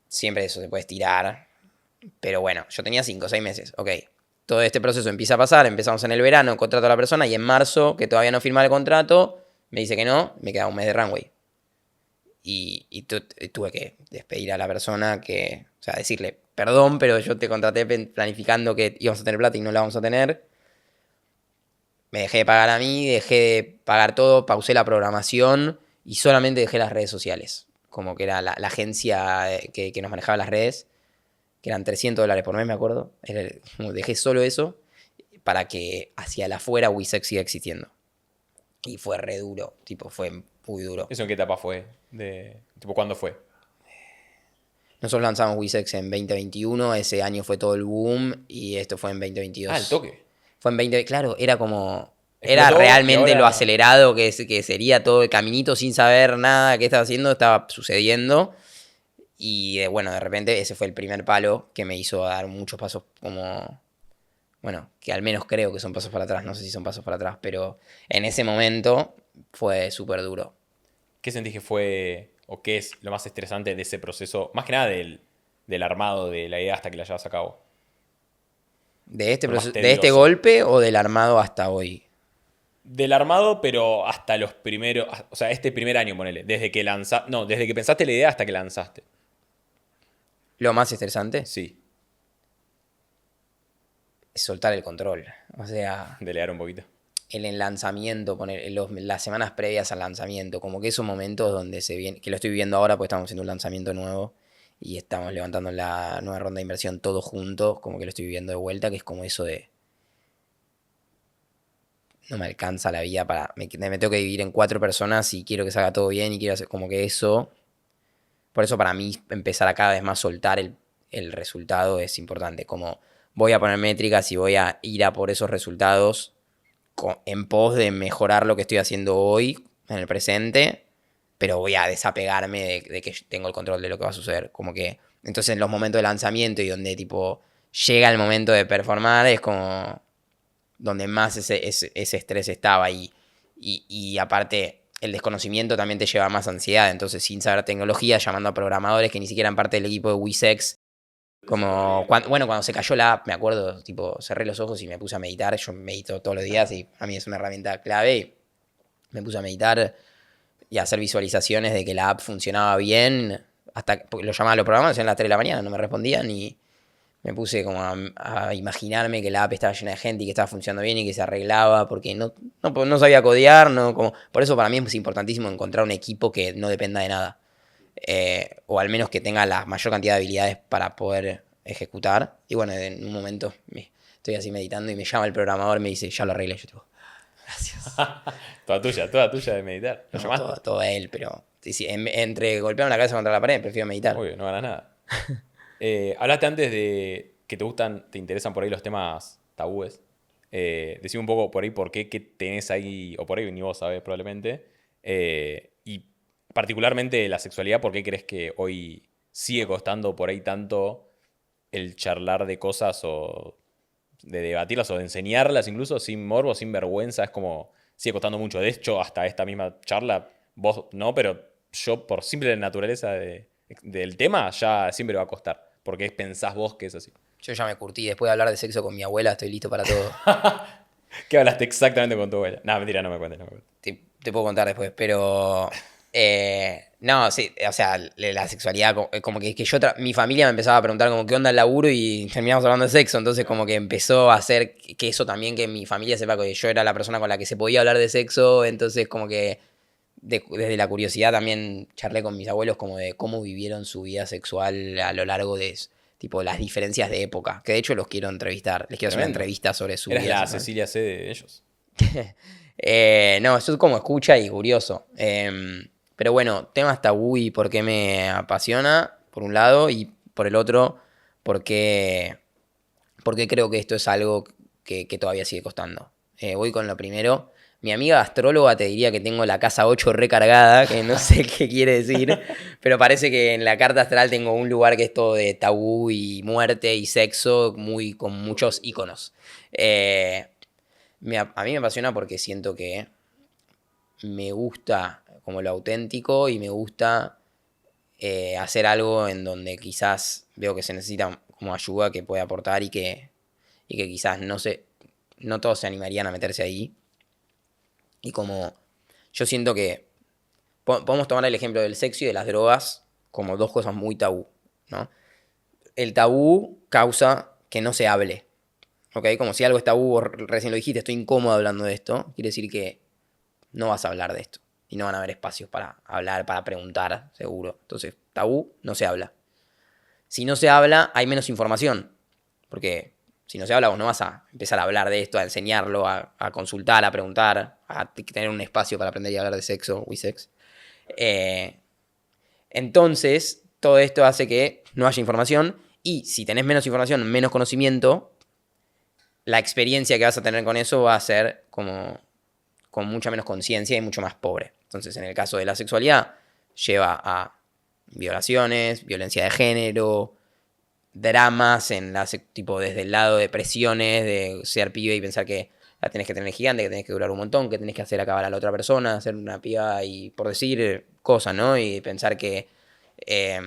Siempre eso se puede estirar. Pero bueno, yo tenía 5 o 6 meses. Ok. Todo este proceso empieza a pasar. Empezamos en el verano, contrato a la persona. Y en marzo, que todavía no firma el contrato, me dice que no. Me queda un mes de runway. Y tuve que despedir a la persona. O sea, decirle, perdón, pero yo te contraté planificando que íbamos a tener plata y no la vamos a tener. Me dejé de pagar a mí, dejé de pagar todo, pausé la programación y solamente dejé las redes sociales. Como que era la agencia que nos manejaba las redes, que eran $300 por mes, me acuerdo. Dejé solo eso para que hacia la afuera Wisex siga existiendo. Y fue re duro, tipo, fue muy duro. ¿Eso en qué etapa fue? Tipo, ¿cuándo fue? Nosotros lanzamos Wisex en 2021, ese año fue todo el boom y esto fue en 2022. Ah, el toque. Fue en 20, claro, era como... Era Explotó y realmente ahora- lo acelerado que sería todo el caminito sin saber nada que estaba haciendo, estaba sucediendo. Y bueno, de repente ese fue el primer palo que me hizo dar muchos pasos como... Bueno, que al menos creo que son pasos para atrás, no sé si son pasos para atrás, pero en ese momento fue súper duro. ¿Qué sentís que fue o qué es lo más estresante de ese proceso? Más que nada del armado de la idea hasta que la llevas a cabo. ¿De este, O lo más de este tedioso. golpe o del armado hasta hoy? Del armado, pero hasta los primeros. O sea, este primer año, ponele. Desde que lanzaste. No, desde que pensaste la idea hasta que lanzaste. Lo más estresante Sí, es soltar el control. O sea, delegar un poquito. el lanzamiento, las semanas previas al lanzamiento, como que esos momentos donde que lo estoy viviendo ahora porque estamos haciendo un lanzamiento nuevo y estamos levantando la nueva ronda de inversión todos juntos, como que lo estoy viviendo de vuelta, que es como eso de no me alcanza la vida me tengo que dividir en 4 personas y quiero que salga todo bien y quiero hacer como que eso, por eso para mí empezar a cada vez más soltar el resultado es importante, como voy a poner métricas y voy a ir a por esos resultados en pos de mejorar lo que estoy haciendo hoy, en el presente, pero voy a desapegarme de que tengo el control de lo que va a suceder. Como que, entonces en los momentos de lanzamiento y donde tipo llega el momento de performar, es como donde más ese estrés estaba y aparte el desconocimiento también te lleva a más ansiedad, entonces sin saber tecnología, llamando a programadores que ni siquiera eran parte del equipo de Wisex, como, cuando se cayó la app, me acuerdo, tipo, cerré los ojos y me puse a meditar. Yo medito todos los días y a mí es una herramienta clave. Y me puse a meditar y a hacer visualizaciones de que la app funcionaba bien. Porque lo llamaba a los programas, eran las 3 de la mañana, no me respondían y me puse como a imaginarme que la app estaba llena de gente y que estaba funcionando bien y que se arreglaba porque no sabía codear. Por eso para mí es importantísimo encontrar un equipo que no dependa de nada. O al menos que tenga la mayor cantidad de habilidades para poder ejecutar. Y bueno, en un momento estoy así meditando y me llama el programador y me dice, ya lo arreglé. Yo tipo, gracias. Toda tuya de meditar. ¿Lo No, llamaste? todo él, pero sí, entre golpearme la cabeza contra la pared, prefiero meditar. Obvio, no ganas nada. Hablaste antes de que te interesan por ahí los temas tabúes. Decime un poco por ahí por qué tenés ahí, o por ahí ni vos sabés probablemente. Y particularmente la sexualidad, ¿por qué crees que hoy sigue costando por ahí tanto el charlar de cosas o de debatirlas o de enseñarlas incluso sin morbo, sin vergüenza? Es como, sigue costando mucho. De hecho, hasta esta misma charla, vos no, pero yo por simple naturaleza del tema ya siempre va a costar. Porque pensás vos que es así. Yo ya me curtí, después de hablar de sexo con mi abuela, estoy listo para todo. ¿Qué hablaste exactamente con tu abuela? No, mentira, no me cuentes, no me cuentes. Te puedo contar después, pero... no, sí, o sea, la sexualidad, como que mi familia me empezaba a preguntar como qué onda el laburo y terminamos hablando de sexo, entonces como que empezó a hacer que eso también, que mi familia sepa que yo era la persona con la que se podía hablar de sexo, entonces como que desde la curiosidad también charlé con mis abuelos como de cómo vivieron su vida sexual a lo largo de, tipo, las diferencias de época, que de hecho los quiero entrevistar, les quiero hacer una Tremendo. entrevista sobre su Eres vida la sexual. Cecilia C de ellos. No, eso es como escucha y curioso. Pero bueno, temas tabú y por qué me apasiona, por un lado, y por el otro, porque creo que esto es algo que todavía sigue costando. Voy con lo primero. Mi amiga astróloga te diría que tengo la casa 8 recargada, que no sé qué quiere decir, pero parece que en la carta astral tengo un lugar que es todo de tabú y muerte y sexo, con muchos iconos. A mí me apasiona porque siento que me gusta como lo auténtico y me gusta hacer algo en donde quizás veo que se necesita como ayuda que puede aportar y que quizás no todos se animarían a meterse ahí. Y como yo siento que podemos tomar el ejemplo del sexo y de las drogas como dos cosas muy tabú, ¿no? El tabú causa que no se hable, ¿ok? Como si algo es tabú, vos recién lo dijiste, estoy incómodo hablando de esto, quiere decir que no vas a hablar de esto. Y no van a haber espacios para hablar, para preguntar, seguro. Entonces, tabú, no se habla. Si no se habla, hay menos información. Porque si no se habla, vos no vas a empezar a hablar de esto, a enseñarlo, a consultar, a preguntar, a tener un espacio para aprender y hablar de sexo, Wisex. Entonces, todo esto hace que no haya información. Y si tenés menos información, menos conocimiento, la experiencia que vas a tener con eso va a ser como con mucha menos conciencia y mucho más pobre. Entonces, en el caso de la sexualidad, lleva a violaciones, violencia de género, dramas tipo desde el lado de presiones, de ser pibe y pensar que la tenés que tener gigante, que tenés que durar un montón, que tenés que hacer acabar a la otra persona, ser una piba y por decir cosas, ¿no? Y pensar que eh,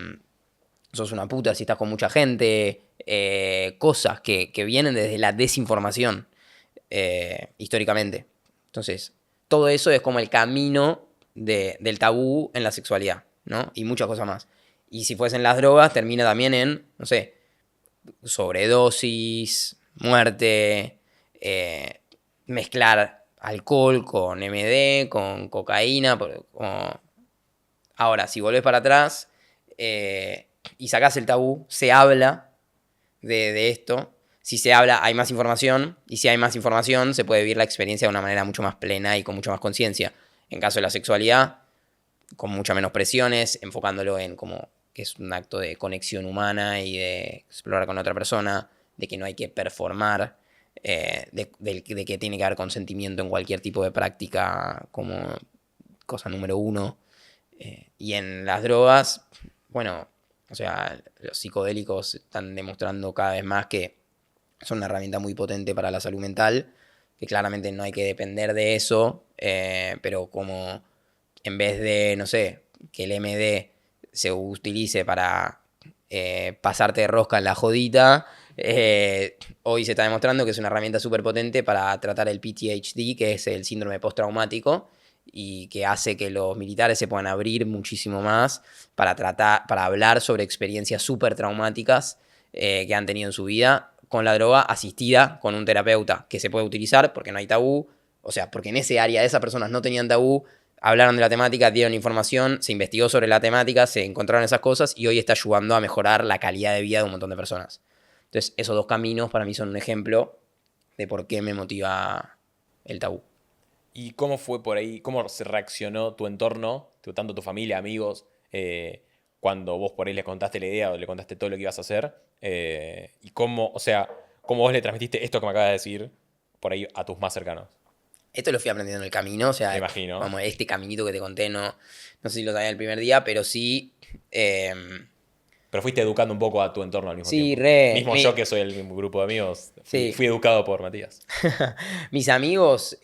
sos una puta si estás con mucha gente, cosas que vienen desde la desinformación históricamente. Entonces, todo eso es como el camino del tabú en la sexualidad, ¿no? Y muchas cosas más. Y si fuesen las drogas, termina también en, no sé, sobredosis, muerte, mezclar alcohol con MD, con cocaína. Ahora, si volvés para atrás y sacás el tabú, se habla de esto. Si se habla, hay más información. Y si hay más información, se puede vivir la experiencia de una manera mucho más plena y con mucha más conciencia. En caso de la sexualidad, con muchas menos presiones, enfocándolo en como que es un acto de conexión humana y de explorar con otra persona, de que no hay que performar, de que tiene que haber consentimiento en cualquier tipo de práctica como cosa número uno. Y en las drogas, bueno, o sea, los psicodélicos están demostrando cada vez más que son una herramienta muy potente para la salud mental, que claramente no hay que depender de eso, pero como en vez de, no sé, que el MD se utilice para pasarte de rosca en la jodita, hoy se está demostrando que es una herramienta súper potente para tratar el PTSD, que es el síndrome postraumático, y que hace que los militares se puedan abrir muchísimo más para hablar sobre experiencias súper traumáticas que han tenido en su vida con la droga asistida con un terapeuta que se puede utilizar porque no hay tabú, o sea, porque en ese área esas personas no tenían tabú, hablaron de la temática, dieron información, se investigó sobre la temática, se encontraron esas cosas y hoy está ayudando a mejorar la calidad de vida de un montón de personas. Entonces, esos dos caminos para mí son un ejemplo de por qué me motiva el tabú. ¿Y cómo fue por ahí? ¿Cómo se reaccionó tu entorno, tanto tu familia, amigos, cuando vos por ahí les contaste la idea o le contaste todo lo que ibas a hacer? Y cómo, o sea, cómo vos le transmitiste esto que me acabas de decir por ahí a tus más cercanos. Esto lo fui aprendiendo en el camino, o Me sea, imagino. vamos, este caminito que te conté, no sé si lo sabía el primer día, pero sí, Pero fuiste educando un poco a tu entorno al mismo sí, tiempo. Mismo yo que soy el mismo grupo de amigos, fui, sí. fui educado por Matías. Mis amigos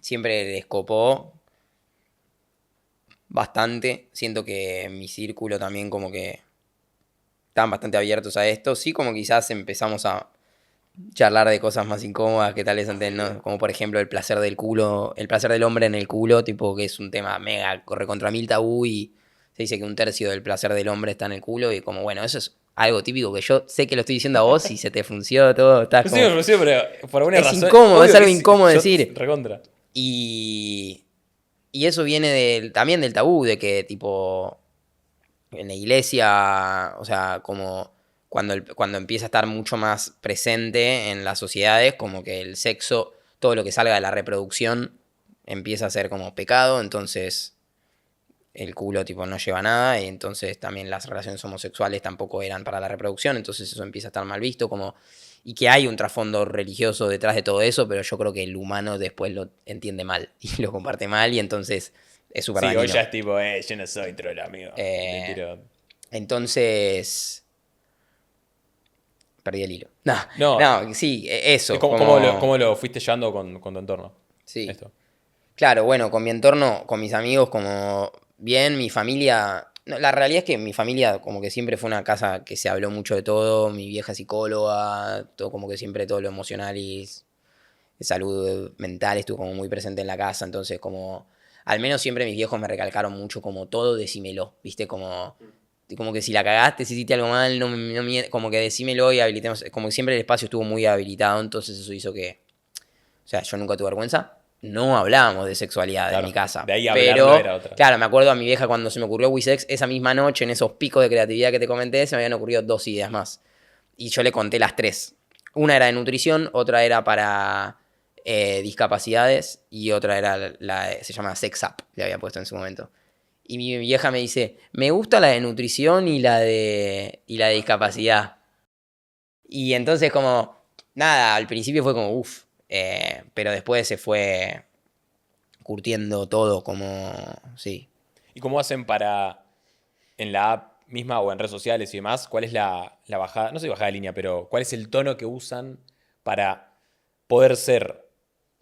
siempre les copó bastante. Siento que mi círculo también como que estaban bastante abiertos a esto. Sí, como quizás empezamos a charlar de cosas más incómodas que tal vez antes no. Como por ejemplo el placer del culo, el placer del hombre en el culo, tipo que es un tema mega corre contra mil tabú y se dice que un tercio del placer del hombre está en el culo y como bueno, eso es algo típico que yo sé que lo estoy diciendo a vos y se te funcionó todo, estás Yo sí, como... pero por alguna Es razón. incómodo, Obvio es algo que sí, incómodo yo decir. recontra. Y, y eso viene también del tabú, de que tipo en la iglesia, o sea, como cuando empieza a estar mucho más presente en las sociedades, como que el sexo, todo lo que salga de la reproducción, empieza a ser como pecado, entonces el culo tipo no lleva a nada, y entonces también las relaciones homosexuales tampoco eran para la reproducción, entonces eso empieza a estar mal visto, como... Y que hay un trasfondo religioso detrás de todo eso, pero yo creo que el humano después lo entiende mal y lo comparte mal y entonces es súper Sí, hoy dañino. ya es tipo, yo no soy troll, amigo. Le tiro. Entonces, perdí el hilo. No, No, no, sí, eso, cómo lo fuiste llevando con tu entorno? Sí. Esto. Claro, bueno, con mi entorno, con mis amigos, como bien, mi familia. No, la realidad es que mi familia, como que siempre fue una casa que se habló mucho de todo. Mi vieja psicóloga, todo como que siempre todo lo emocional y salud mental estuvo como muy presente en la casa. Entonces, como. Al menos siempre mis viejos me recalcaron mucho, como todo, decímelo, ¿viste? Como que si la cagaste, si hiciste algo mal, como que decímelo y habilitemos. Como que siempre el espacio estuvo muy habilitado, entonces eso hizo que. O sea, yo nunca tuve vergüenza. No hablábamos de sexualidad en mi Claro, casa. de ahí hablarlo Pero, era otra. claro, me acuerdo a mi vieja cuando se me ocurrió Wisex, esa misma noche, en esos picos de creatividad que te comenté, se me habían ocurrido 2 ideas más. Y yo le conté las 3. Una era de nutrición, otra era para discapacidades y otra era se llama Sex Up, le había puesto en su momento. Y mi vieja me dice, me gusta la de nutrición y la de discapacidad. Y entonces como, nada, al principio fue como, uff, pero después se fue curtiendo todo como, sí. ¿Y cómo hacen para, en la app misma o en redes sociales y demás, cuál es la bajada, no sé bajada de línea, pero cuál es el tono que usan para poder ser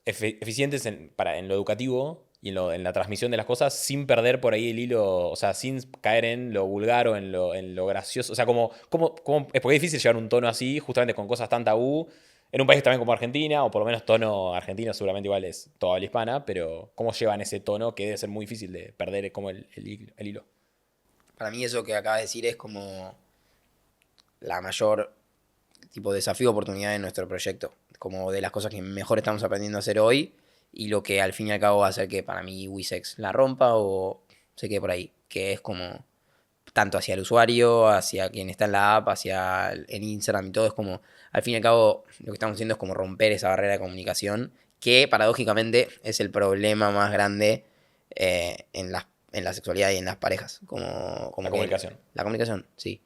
eficientes en lo educativo y en la transmisión de las cosas sin perder por ahí el hilo, o sea, sin caer en lo vulgar o en lo gracioso? O sea, es porque es difícil llevar un tono así, justamente con cosas tan tabú, en un país también como Argentina, o por lo menos tono argentino seguramente igual es toda habla hispana, pero ¿cómo llevan ese tono que debe ser muy difícil de perder como el hilo? Para mí eso que acabas de decir es como la mayor tipo desafío oportunidad de nuestro proyecto, como de las cosas que mejor estamos aprendiendo a hacer hoy y lo que al fin y al cabo va a hacer que para mí Wisex la rompa o se quede por ahí, que es como tanto hacia el usuario, hacia quien está en la app, hacia el Instagram y todo, es como, al fin y al cabo, lo que estamos haciendo es como romper esa barrera de comunicación, que paradójicamente es el problema más grande en la sexualidad y en las parejas, como La que comunicación. la comunicación, sí.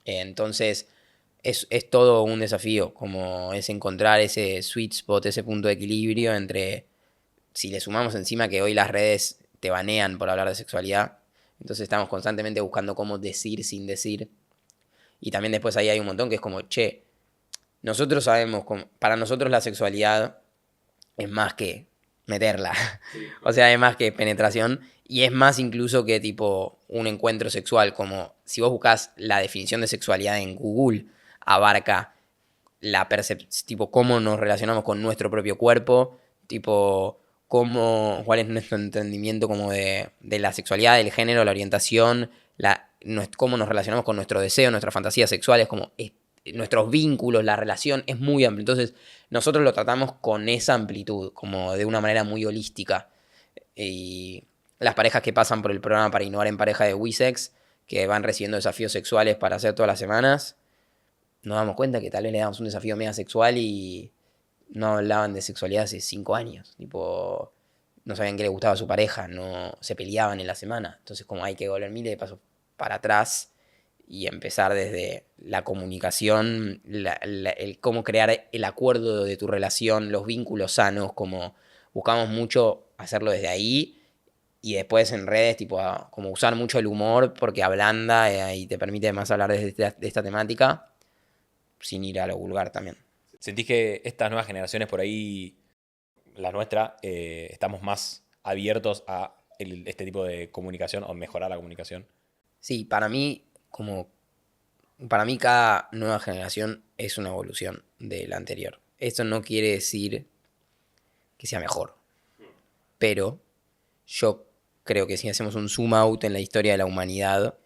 Entonces, es todo un desafío, como es encontrar ese sweet spot, ese punto de equilibrio entre, si le sumamos encima que hoy las redes te banean por hablar de sexualidad, entonces estamos constantemente buscando cómo decir sin decir. Y también después ahí hay un montón que es como, che, nosotros sabemos, para nosotros la sexualidad es más que meterla. O sea, es más que penetración. Y es más incluso que tipo un encuentro sexual. Como si vos buscas la definición de sexualidad en Google, abarca la percepción, tipo cómo nos relacionamos con nuestro propio cuerpo, tipo cuál es nuestro entendimiento como de la sexualidad, del género, la orientación, cómo nos relacionamos con nuestro deseo, nuestras fantasías sexuales, nuestros vínculos, la relación, es muy amplio. Entonces, nosotros lo tratamos con esa amplitud, como de una manera muy holística. Y las parejas que pasan por el programa para innovar en pareja de Wisex, que van recibiendo desafíos sexuales para hacer todas las semanas, nos damos cuenta que tal vez le damos un desafío mega sexual y no hablaban de sexualidad hace 5 años. Tipo, no sabían qué le gustaba a su pareja, no se peleaban en la semana. Entonces, como hay que volver miles de pasos para atrás y empezar desde la comunicación, el cómo crear el acuerdo de tu relación, los vínculos sanos, como buscamos mucho hacerlo desde ahí. Y después en redes, tipo, como usar mucho el humor porque ablanda y te permite más hablar de esta temática sin ir a lo vulgar también. ¿Sentís que estas nuevas generaciones por ahí, la nuestra, estamos más abiertos a este tipo de comunicación o mejorar la comunicación? Sí, para mí cada nueva generación es una evolución de la anterior. Esto no quiere decir que sea mejor, pero yo creo que si hacemos un zoom out en la historia de la humanidad,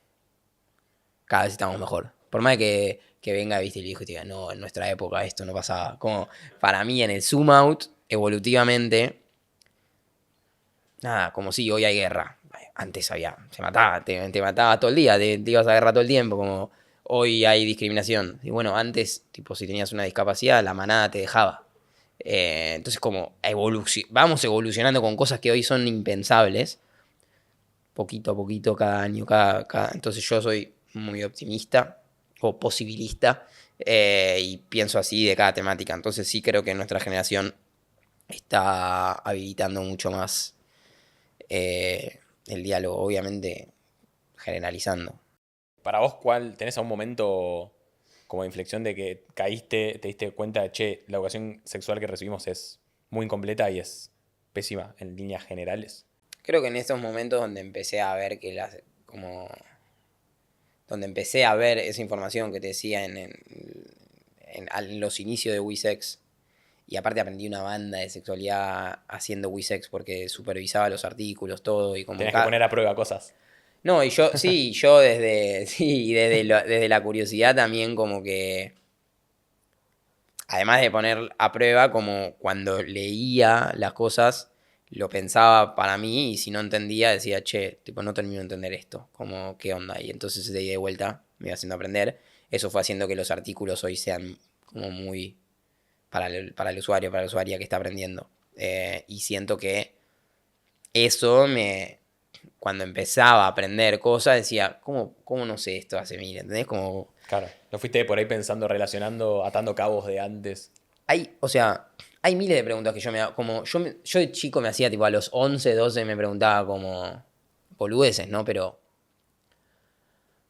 cada vez estamos mejor. Por más que venga, viste, el viejo y te diga, no, en nuestra época esto no pasaba. Como para mí en el zoom out, evolutivamente, nada, como si hoy hay guerra. Antes se mataba, te mataba todo el día, te ibas a guerra todo el tiempo, como hoy hay discriminación. Y bueno, antes, tipo, si tenías una discapacidad, la manada te dejaba. Entonces, como vamos evolucionando con cosas que hoy son impensables, poquito a poquito, cada año, entonces yo soy muy optimista o posibilista Y pienso así de cada temática. Entonces sí creo que nuestra generación está habilitando mucho más el diálogo, obviamente generalizando. Para vos, ¿cuál tenés algún momento como de inflexión de que caíste, te diste cuenta de, che, la educación sexual que recibimos es muy incompleta y es pésima en líneas generales? Creo que en estos momentos donde empecé a ver que como donde empecé a ver esa información que te decía en los inicios de Wisex, y aparte aprendí una banda de sexualidad haciendo Wisex porque supervisaba los artículos, todo, y como Tenés que poner a prueba cosas. No, y yo, sí, yo desde, sí, desde la curiosidad también como que, además de poner a prueba, como cuando leía las cosas, lo pensaba para mí y si no entendía decía, che, tipo, no termino de entender esto, como, ¿qué onda? Y entonces de ida y de vuelta me iba haciendo aprender. Eso fue haciendo que los artículos hoy sean como muy para el usuario, para la usuaria que está aprendiendo. Y siento que eso cuando empezaba a aprender cosas, decía, ¿cómo no sé esto hace mil? ¿Entendés? Como, Claro, no fuiste por ahí pensando, relacionando, atando cabos de antes. o sea, hay miles de preguntas que yo me hago, como, yo de chico me hacía, tipo, a los 11 12 me preguntaba como boludeces, ¿no? Pero,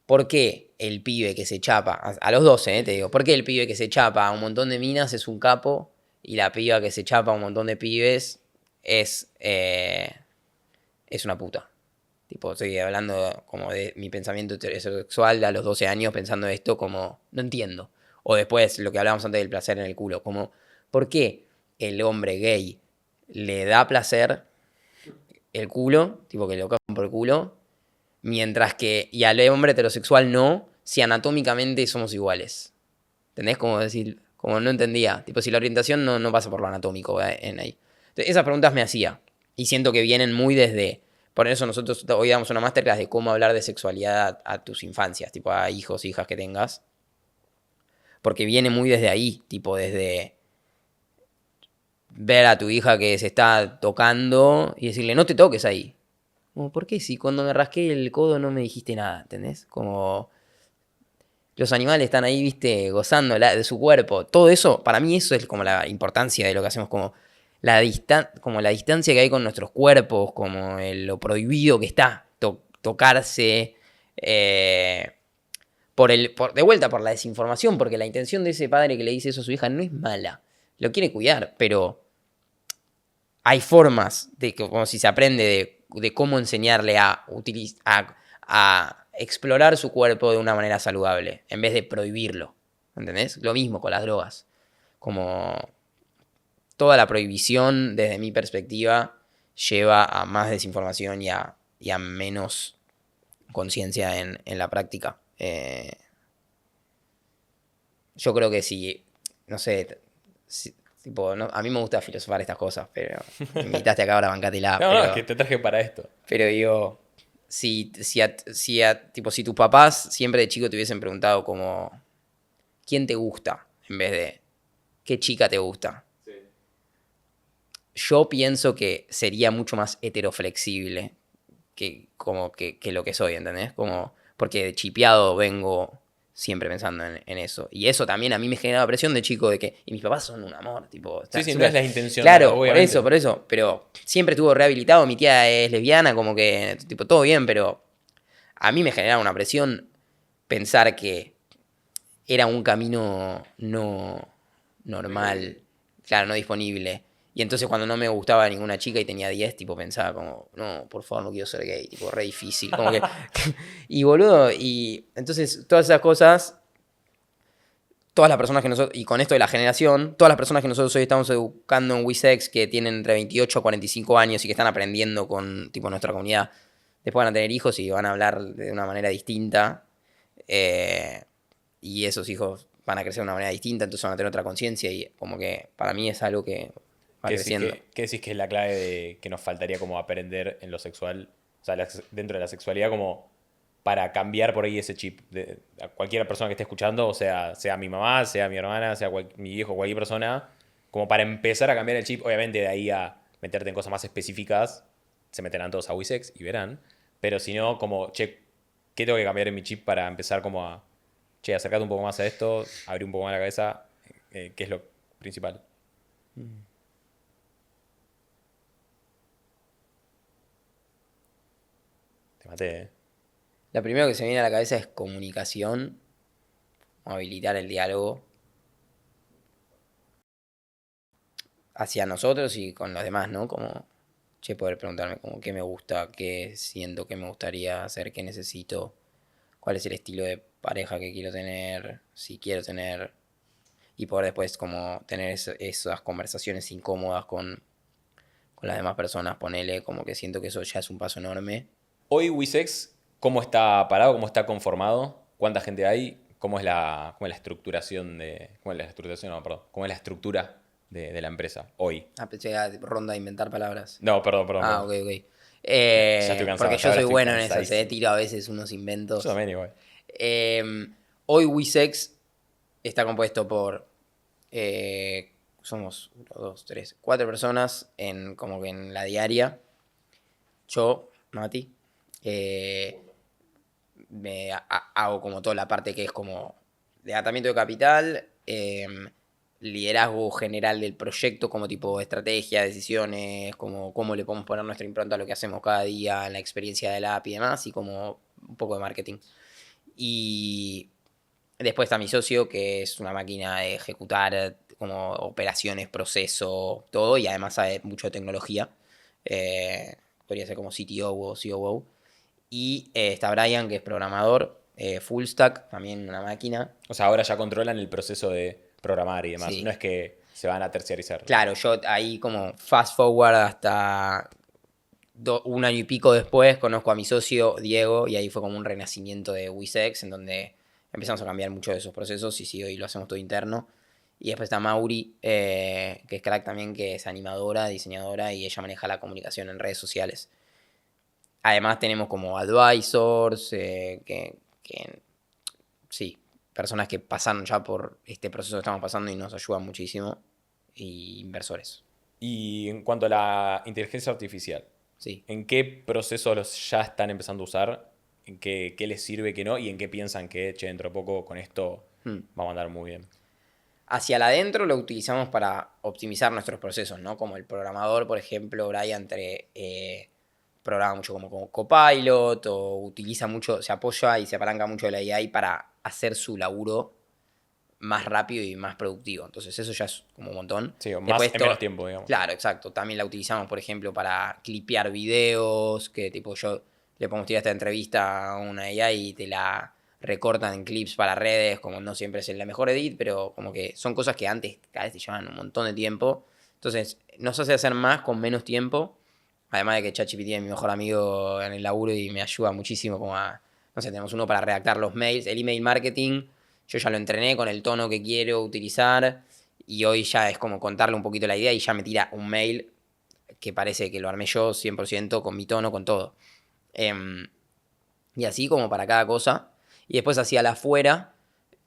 ¿por qué el pibe que se chapa, a los 12 te digo, ¿por qué el pibe que se chapa a un montón de minas es un capo y la piba que se chapa a un montón de pibes es una puta? Tipo, estoy hablando como de mi pensamiento heterosexual a los 12 años, pensando esto como, no entiendo. O después, lo que hablábamos antes del placer en el culo, como, ¿por qué el hombre gay le da placer el culo, tipo que lo cagan por el culo, mientras que, y al hombre heterosexual no, si anatómicamente somos iguales? ¿Entendés? Como decir, como no entendía, tipo, si la orientación no pasa por lo anatómico en ahí. Entonces, esas preguntas me hacía, y siento que vienen muy desde. Por eso nosotros hoy damos una masterclass de cómo hablar de sexualidad a tus infancias, tipo a hijos, hijas que tengas. Porque viene muy desde ahí, tipo desde ver a tu hija que se está tocando y decirle, no te toques ahí. Como, ¿por qué si cuando me rasqué el codo no me dijiste nada? ¿Entendés? Como los animales están ahí, viste, gozando de su cuerpo. Todo eso, para mí eso es como la importancia de lo que hacemos, como como la distancia que hay con nuestros cuerpos, como lo prohibido que está tocarse, de vuelta por la desinformación, porque la intención de ese padre que le dice eso a su hija no es mala, lo quiere cuidar, pero hay formas de que, como si se aprende de cómo enseñarle a explorar su cuerpo de una manera saludable, en vez de prohibirlo, ¿entendés? Lo mismo con las drogas, como toda la prohibición, desde mi perspectiva, lleva a más desinformación y a menos conciencia en la práctica. Yo creo que si, no sé, tipo, a mí me gusta filosofar estas cosas, pero me invitaste acá ahora, bancátela, No, no, es que te traje para esto. pero digo, tipo, si tus papás siempre de chico te hubiesen preguntado como, ¿quién te gusta? En vez de, ¿qué chica te gusta? Sí. Yo pienso que sería mucho más heteroflexible que lo que soy, ¿entendés? Como, porque de chipeado vengo siempre pensando en eso. Y eso también a mí me generaba presión de chico de que, y mis papás son un amor, tipo, Sí, sí, no súper. es la intención, Claro, obviamente. por eso, pero siempre estuvo rehabilitado, mi tía es lesbiana, como que, tipo, todo bien, pero a mí me generaba una presión pensar que era un camino no normal, claro, no disponible. Y entonces cuando no me gustaba ninguna chica y tenía 10 tipo pensaba como, no, por favor, no quiero ser gay, tipo, re difícil. Como que. Y boludo, y entonces todas esas cosas, todas las personas que nosotros, y con esto de la generación, todas las personas que nosotros hoy estamos educando en WISEX, que tienen entre 28 a 45 años y que están aprendiendo con, tipo, nuestra comunidad, después van a tener hijos y van a hablar de una manera distinta. Y esos hijos van a crecer de una manera distinta, entonces van a tener otra conciencia y como que para mí es algo que va creciendo. ¿Qué decís que es la clave de que nos faltaría como aprender en lo sexual? O sea, dentro de la sexualidad como para cambiar por ahí ese chip de a cualquier persona que esté escuchando, o sea mi mamá, sea mi hermana, sea mi viejo, cualquier persona, como para empezar a cambiar el chip, obviamente de ahí a meterte en cosas más específicas, se meterán todos a Wisex y verán, pero si no, como, che, ¿qué tengo que cambiar en mi chip para empezar como a che, acercate un poco más a esto, abrí un poco más la cabeza, ¿qué es lo principal? Te maté, ¿eh? Lo primero que se me viene a la cabeza es comunicación, habilitar el diálogo hacia nosotros y con los demás, ¿no? Como, che, poder preguntarme como qué me gusta, qué siento que me gustaría hacer, qué necesito, cuál es el estilo de pareja que quiero tener, si quiero tener, y poder después como tener esas conversaciones incómodas con las demás personas, ponele, como que siento que eso ya es un paso enorme. Hoy Wisex, ¿cómo está parado? ¿Cómo está conformado? ¿Cuánta gente hay? ¿Cómo es la estructuración de... ¿Cómo es la estructuración? No, perdón. ¿Cómo es la estructura de la empresa hoy? Ah, pensé que era ronda de inventar palabras. No, perdón, perdón, Ah, perdón. ok, ok. Ya estoy cansado, Porque ya yo ahora soy estoy bueno en esas, cansadísimo. tiro a veces unos Yo inventos. también igual. Hoy Wisex está compuesto por somos 1, 2, 3, 4 personas en como que en la diaria. Yo, Mati, eh, hago como toda la parte que es como de atamiento de capital, liderazgo general del proyecto, como tipo estrategia, decisiones, como cómo le podemos poner nuestra impronta a lo que hacemos cada día, la experiencia de la app y demás, y como un poco de marketing. Y después está mi socio, que es una máquina de ejecutar como operaciones, proceso, todo, y además sabe mucho de tecnología. Podría ser como CTO o COO. Y está Brian, que es programador, full stack, también una máquina. O sea, ahora ya controlan el proceso de programar y demás. No Sí. es que se van a terciarizar. Claro, yo ahí como fast forward hasta 1 año y pico después conozco a mi socio Diego y ahí fue como un renacimiento de Wisex en donde empezamos a cambiar mucho de esos procesos y sí, hoy lo hacemos todo interno. Y después está Mauri, que es crack también, que es animadora, diseñadora y ella maneja la comunicación en redes sociales. Además tenemos como advisors, sí, personas que pasaron ya por este proceso que estamos pasando y nos ayudan muchísimo. Y inversores, Y en cuanto a la inteligencia artificial, sí. ¿en qué procesos los ya están empezando a usar? ¿En qué les sirve, qué no? ¿Y en qué piensan que, che, dentro de poco con esto Hmm. vamos a andar muy bien? Hacia el adentro lo utilizamos para optimizar nuestros procesos, ¿no? Como el programador, por ejemplo, Brian programa mucho como Copilot o utiliza mucho, se apoya y se apalanca mucho de la AI para hacer su laburo más rápido y más productivo. Entonces eso ya es como un montón. Sí, o más Después en menos tiempo, digamos. claro, exacto. También la utilizamos, por ejemplo, para clipear videos, que tipo yo le pongo tirar esta entrevista a una AI y te la recortan en clips para redes, como no siempre es la mejor edit, pero como que son cosas que antes cada vez te llevan un montón de tiempo. Entonces nos hace hacer más con menos tiempo. Además de que ChatGPT es mi mejor amigo en el laburo y me ayuda muchísimo como a, no sé, tenemos uno para redactar los mails, el email marketing, yo ya lo entrené con el tono que quiero utilizar y hoy ya es como contarle un poquito la idea y ya me tira un mail que parece que lo armé yo 100% con mi tono, con todo. Y así como para cada cosa. Y después hacia la afuera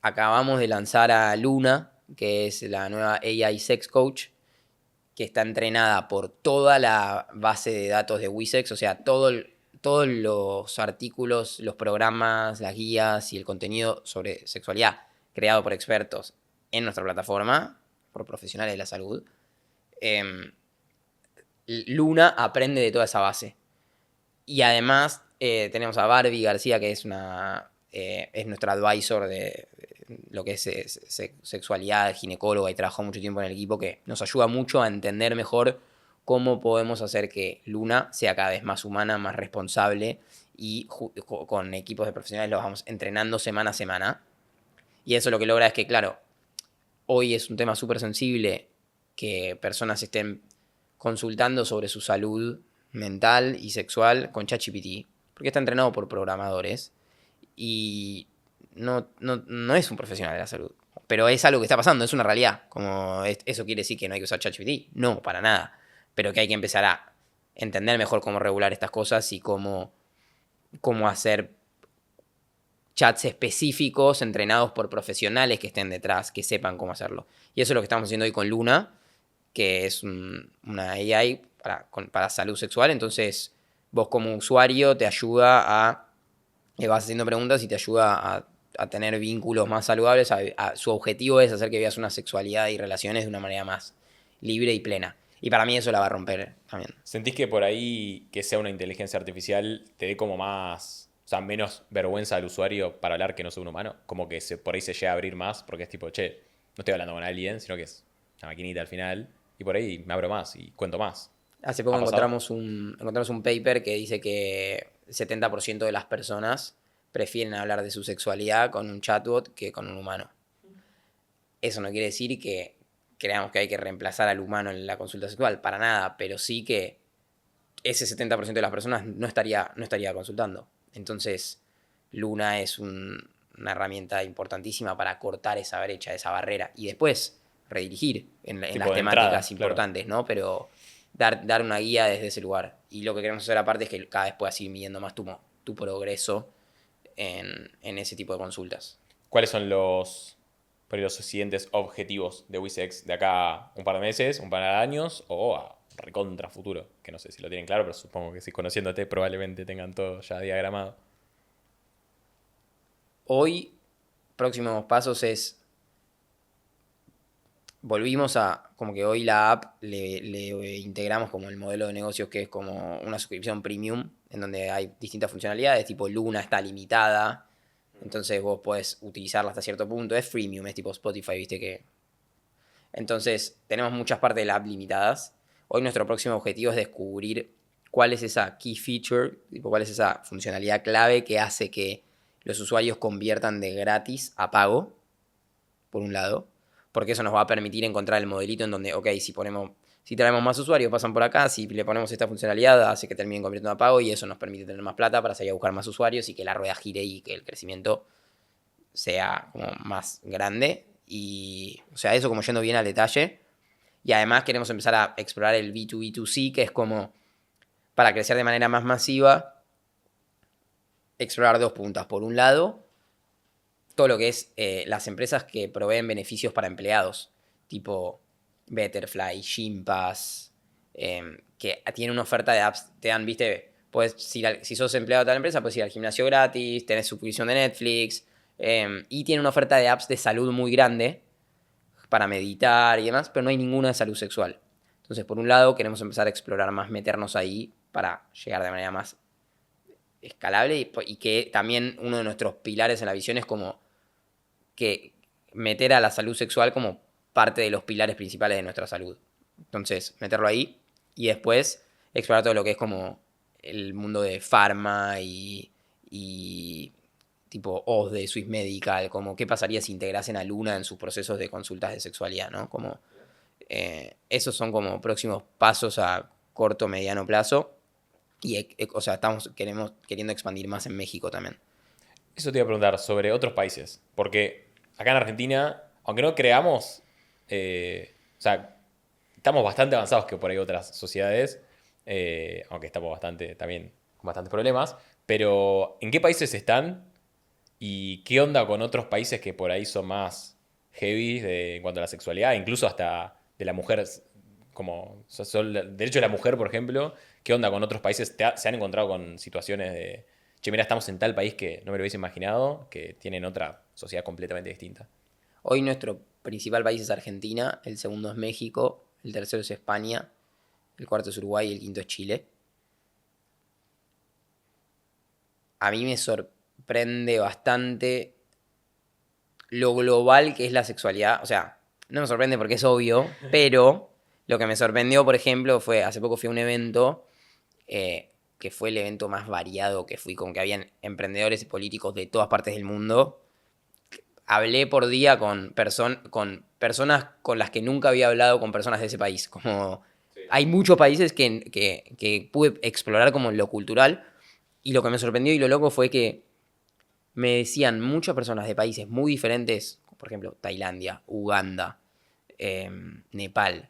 acabamos de lanzar a Luna, que es la nueva AI Sex Coach, que está entrenada por toda la base de datos de Wisex, o sea, todos los artículos, los programas, las guías y el contenido sobre sexualidad creado por expertos en nuestra plataforma, por profesionales de la salud. Luna aprende de toda esa base. Y además tenemos a Barbie García, que es nuestra advisor de lo que es sexualidad, ginecóloga y trabajó mucho tiempo en el equipo, que nos ayuda mucho a entender mejor cómo podemos hacer que Luna sea cada vez más humana, más responsable y con equipos de profesionales los vamos entrenando semana a semana. Y eso lo que logra es que, claro, hoy es un tema súper sensible que personas estén consultando sobre su salud mental y sexual con ChatGPT, porque está entrenado por programadores y no es un profesional de la salud. Pero es algo que está pasando, es una realidad. Como eso quiere decir que no hay que usar ChatGPT. No, para nada. Pero que hay que empezar a entender mejor cómo regular estas cosas y cómo hacer chats específicos entrenados por profesionales que estén detrás, que sepan cómo hacerlo. Y eso es lo que estamos haciendo hoy con Luna, que es una AI para salud sexual. Entonces, vos como usuario te ayuda vas haciendo preguntas y te ayuda a tener vínculos más saludables, su objetivo es hacer que vivas una sexualidad y relaciones de una manera más libre y plena. Y para mí eso la va a romper también. ¿Sentís que por ahí que sea una inteligencia artificial te dé como más, o sea, menos vergüenza al usuario para hablar que no sea un humano? Como que por ahí se llega a abrir más porque es tipo, che, no estoy hablando con alguien, sino que es una maquinita al final. Y por ahí me abro más y cuento más. Hace ¿Ha poco pasado? encontramos un paper que dice que el 70% de las personas prefieren hablar de su sexualidad con un chatbot que con un humano. Eso no quiere decir que creamos que hay que reemplazar al humano en la consulta sexual, para nada, pero sí que ese 70% de las personas no estaría consultando. Entonces, Luna es una herramienta importantísima para cortar esa brecha, esa barrera, y después redirigir en Tipo las de entrada, temáticas claro. importantes, ¿no? Pero dar una guía desde ese lugar. Y lo que queremos hacer aparte es que cada vez puedas ir midiendo más tu progreso en ese tipo de consultas. ¿Cuáles son por ahí los siguientes objetivos de Wisex de acá a un par de meses, un par de años o a recontra futuro? Que no sé si lo tienen claro, pero supongo que si conociéndote probablemente tengan todo ya diagramado. Hoy, próximos pasos es volvimos a, como que hoy la app le integramos como el modelo de negocios que es como una suscripción premium, en donde hay distintas funcionalidades, tipo Luna está limitada, entonces vos podés utilizarla hasta cierto punto, es freemium, es tipo Spotify, viste que... Entonces tenemos muchas partes de la app limitadas. Hoy nuestro próximo objetivo es descubrir cuál es esa key feature, tipo cuál es esa funcionalidad clave que hace que los usuarios conviertan de gratis a pago, por un lado, porque eso nos va a permitir encontrar el modelito en donde, ok, si traemos más usuarios, pasan por acá, si le ponemos esta funcionalidad, hace que terminen convirtiendo a pago y eso nos permite tener más plata para salir a buscar más usuarios y que la rueda gire y que el crecimiento sea como más grande. Y, o sea, eso como yendo bien al detalle. Y además queremos empezar a explorar el B2B2C, que es como para crecer de manera más masiva, explorar dos puntas. Por un lado, todo lo que es las empresas que proveen beneficios para empleados, tipo Betterfly, Gympass, que tienen una oferta de apps, te dan, viste, puedes ir si sos empleado de tal empresa, puedes ir al gimnasio gratis, tenés suscripción de Netflix, y tiene una oferta de apps de salud muy grande para meditar y demás, pero no hay ninguna de salud sexual. Entonces, por un lado, queremos empezar a explorar más, meternos ahí para llegar de manera más escalable y que también uno de nuestros pilares en la visión es como que meter a la salud sexual como parte de los pilares principales de nuestra salud. Entonces, meterlo ahí y después explorar todo lo que es como el mundo de pharma y tipo OS de Swiss Medical, como qué pasaría si integrasen a Luna en sus procesos de consultas de sexualidad, ¿no? Como esos son como próximos pasos a corto, mediano plazo. Y, o sea, queriendo expandir más en México también. Eso te iba a preguntar sobre otros países. Porque acá en Argentina, aunque no creamos, o sea, estamos bastante avanzados que por ahí otras sociedades, aunque estamos bastante también con bastantes problemas. Pero, ¿en qué países están? ¿Y qué onda con otros países que por ahí son más heavy en cuanto a la sexualidad? Incluso hasta de la mujer, como el derecho de la mujer, por ejemplo. ¿Qué onda con otros países? ¿Se han encontrado con situaciones de, che, mira, estamos en tal país que no me lo hubiese imaginado, que tienen otra sociedad completamente distinta? Hoy nuestro principal país es Argentina, el segundo es México, el tercero es España, el cuarto es Uruguay y el quinto es Chile. A mí me sorprende bastante lo global que es la sexualidad. O sea, no me sorprende porque es obvio, pero lo que me sorprendió, por ejemplo, fue, hace poco fui a un evento que fue el evento más variado que fui, como que habían emprendedores y políticos de todas partes del mundo. Hablé por día con personas con las que nunca había hablado con personas de ese país. Como hay muchos países que pude explorar como lo cultural y lo que me sorprendió y lo loco fue que me decían muchas personas de países muy diferentes, por ejemplo, Tailandia, Uganda, Nepal,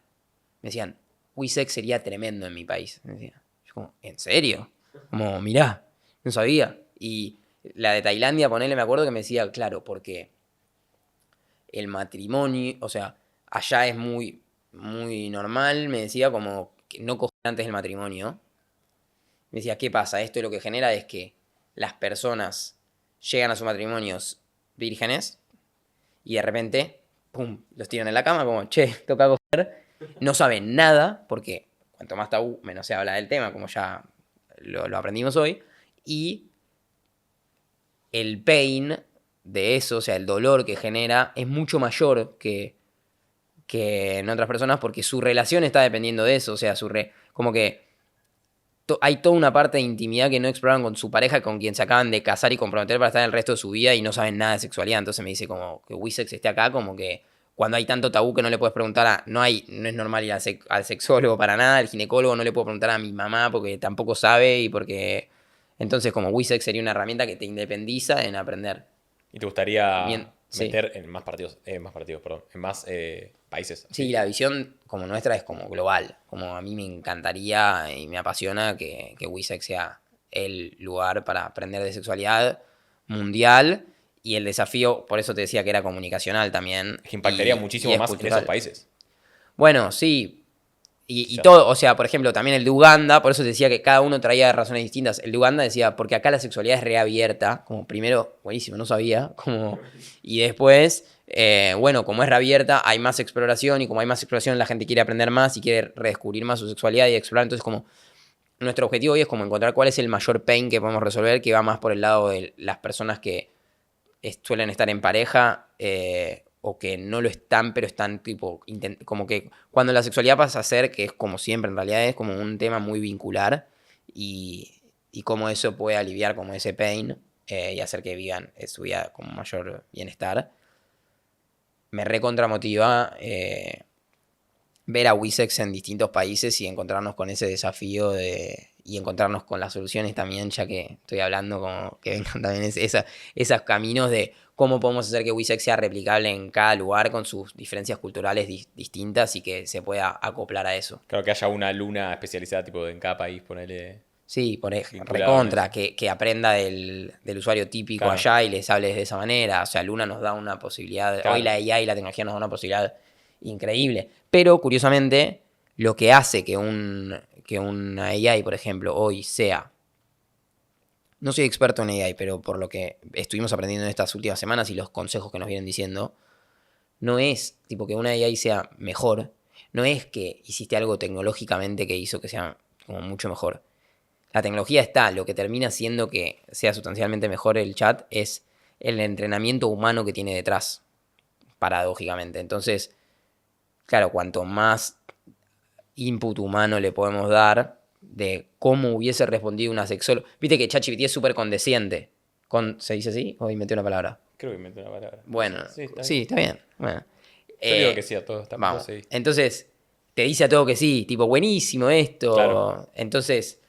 me decían, Wisex sería tremendo en mi país. Me decía. Yo como, ¿en serio? Como, mirá, no sabía. Y la de Tailandia, ponele, me acuerdo que me decía, claro, porque el matrimonio, o sea, allá es muy, muy normal, me decía como que no coger antes del matrimonio. Me decía, ¿qué pasa? Esto lo que genera es que las personas llegan a sus matrimonios vírgenes y de repente, pum, los tiran en la cama como, che, toca coger. No saben nada, porque cuanto más tabú, menos se habla del tema, como ya lo aprendimos hoy. Y el pain de eso, o sea, el dolor que genera, es mucho mayor que en otras personas porque su relación está dependiendo de eso. O sea, como que hay toda una parte de intimidad que no exploran con su pareja, con quien se acaban de casar y comprometer para estar el resto de su vida y no saben nada de sexualidad. Entonces me dice como que Wessex esté acá, como que cuando hay tanto tabú que no le puedes preguntar no es normal ir al sexólogo para nada, al ginecólogo no le puedo preguntar a mi mamá porque tampoco sabe y porque... Entonces como Wessex sería una herramienta que te independiza en aprender. ¿Y te gustaría Sí. meter en perdón, en más países? Sí, la visión como nuestra es como global. Como a mí me encantaría y me apasiona que Wessex sea el lugar para aprender de sexualidad mundial. Y el desafío, por eso te decía que era comunicacional también. Es que impactaría Y muchísimo es más en esos cultural. países. Bueno, sí. O Y sea, todo, o sea, por ejemplo, también el de Uganda, por eso te decía que cada uno traía razones distintas. El de Uganda decía, porque acá la sexualidad es reabierta, como primero, buenísimo, no sabía, como, y después, bueno, como es reabierta, hay más exploración, y como hay más exploración, la gente quiere aprender más y quiere redescubrir más su sexualidad y explorar. Entonces, como, nuestro objetivo hoy es como encontrar cuál es el mayor pain que podemos resolver, que va más por el lado de las personas que suelen estar en pareja o que no lo están, pero están tipo, como que cuando la sexualidad pasa a ser, que es como siempre en realidad, es como un tema muy vincular y cómo eso puede aliviar como ese pain y hacer que vivan su vida con mayor bienestar. Me recontra motiva ver a Wessex en distintos países y encontrarnos con ese desafío y encontrarnos con las soluciones también, ya que estoy hablando como que vengan también esos caminos de cómo podemos hacer que Wessex sea replicable en cada lugar con sus diferencias culturales distintas y que se pueda acoplar a eso. claro que haya una luna especializada tipo en cada país, ponerle Sí, vinculado en recontra, eso. que aprenda del usuario típico Claro, allá y les hables de esa manera. O sea, Luna nos da una posibilidad, hoy claro. la IA y la tecnología nos da una posibilidad increíble. Pero, curiosamente, lo que hace que una AI, por ejemplo, hoy sea... No soy experto en AI, pero por lo que estuvimos aprendiendo en estas últimas semanas y los consejos que nos vienen diciendo, no es tipo que una AI sea mejor, no es que hiciste algo tecnológicamente que hizo que sea como mucho mejor. La tecnología está, lo que termina siendo que sea sustancialmente mejor el chat es el entrenamiento humano que tiene detrás, paradójicamente. Entonces, claro, cuanto más input humano le podemos dar de cómo hubiese respondido una sexóloga. Viste que ChatGPT es súper condesciente. ¿Se dice así? ¿O inventé una palabra? Creo que inventé una palabra. Bueno, Sí, está bien. sí, está bien. Bueno. Yo le digo que sí a todo, vos Vamos. seguís. Entonces, te dice a todo que sí, tipo, buenísimo Claro, esto. Entonces,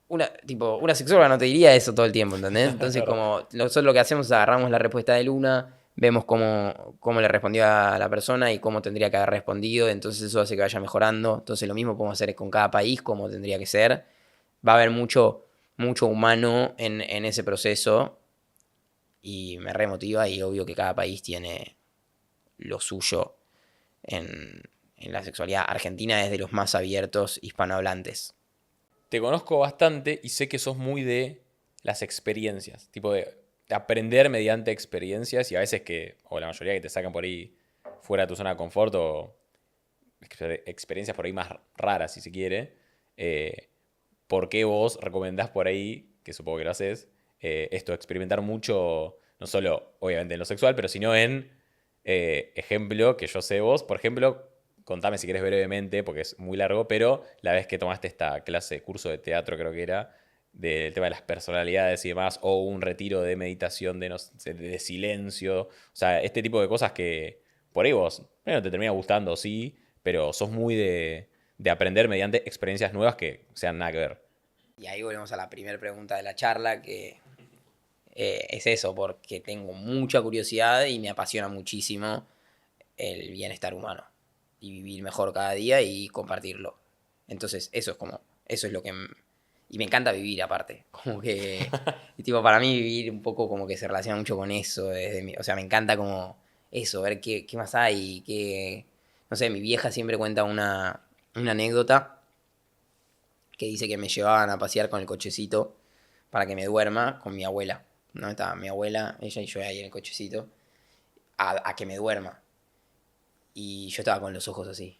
una sexóloga no te diría eso todo el tiempo, ¿entendés? es Entonces, verdad. como nosotros lo que hacemos es agarramos la respuesta de Luna, vemos cómo le respondió a la persona y cómo tendría que haber respondido, entonces eso hace que vaya mejorando. Entonces, lo mismo podemos hacer con cada país, cómo tendría que ser. Va a haber mucho humano en ese proceso y me remotiva y obvio que cada país tiene lo suyo en la sexualidad. Argentina es de los más abiertos hispanohablantes. Te conozco bastante y sé que sos muy de las experiencias, tipo de aprender mediante experiencias y a veces o la mayoría que te sacan por ahí fuera de tu zona de confort o experiencias por ahí más raras, si se quiere. ¿Por qué vos recomendás por ahí, que supongo que lo haces, esto, experimentar mucho, no solo obviamente en lo sexual, pero sino en ejemplo que yo sé vos? Por ejemplo, contame si querés brevemente, porque es muy largo, pero la vez que tomaste esta clase, curso de teatro creo que era, del tema de las personalidades y demás, o un retiro de meditación, de, no sé, de silencio, o sea, este tipo de cosas que por ahí vos, bueno, te termina gustando, sí, pero sos muy de aprender mediante experiencias nuevas que sean nada que ver. Y ahí volvemos a la primera pregunta de la charla, que es eso, porque tengo mucha curiosidad y me apasiona muchísimo el bienestar humano y vivir mejor cada día y compartirlo. Entonces, eso es lo que... Y me encanta vivir aparte, como que... Y tipo, para mí vivir un poco como que se relaciona mucho con eso, o sea, me encanta como eso, ver qué más hay, No sé, mi vieja siempre cuenta una anécdota que dice que me llevaban a pasear con el cochecito para que me duerma con mi abuela. ¿no? Estaba mi abuela, ella y yo ahí en el cochecito, a que me duerma. Y yo estaba con los ojos así,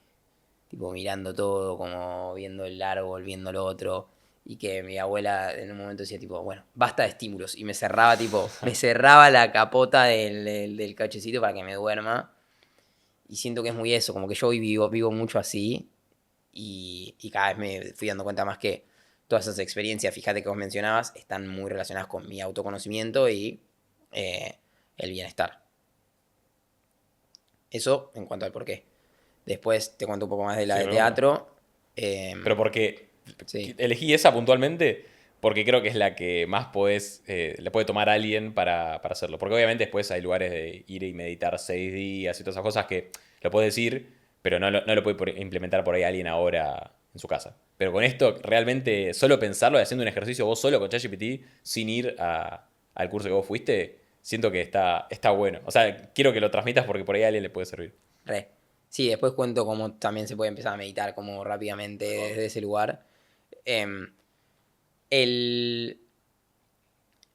tipo mirando todo, como viendo el árbol, viendo lo otro. Y que mi abuela en un momento decía, tipo, bueno, basta de estímulos. Y me cerraba, tipo, me cerraba la capota del cochecito para que me duerma. Y siento que es muy eso, como que yo hoy vivo mucho así. Y cada vez me fui dando cuenta más que todas esas experiencias, fíjate que vos mencionabas, están muy relacionadas con mi autoconocimiento y eh, el bienestar. Eso en cuanto al porqué. Después te cuento un poco más de la Sí, de recontra. teatro. Pero porque Sí, elegí esa puntualmente porque creo que es la que más le puede tomar a alguien para hacerlo. Porque obviamente después hay lugares de ir y meditar 6 días y todas esas cosas que lo puedes ir, pero no lo puede implementar por ahí alguien ahora en su casa. Pero con esto, realmente, solo pensarlo y haciendo un ejercicio vos solo con ChatGPT, sin ir al curso que vos fuiste, siento que está bueno. O sea, quiero que lo transmitas porque por ahí a alguien le puede servir. re. Sí, después cuento cómo también se puede empezar a meditar como rápidamente desde ese lugar. Em, el,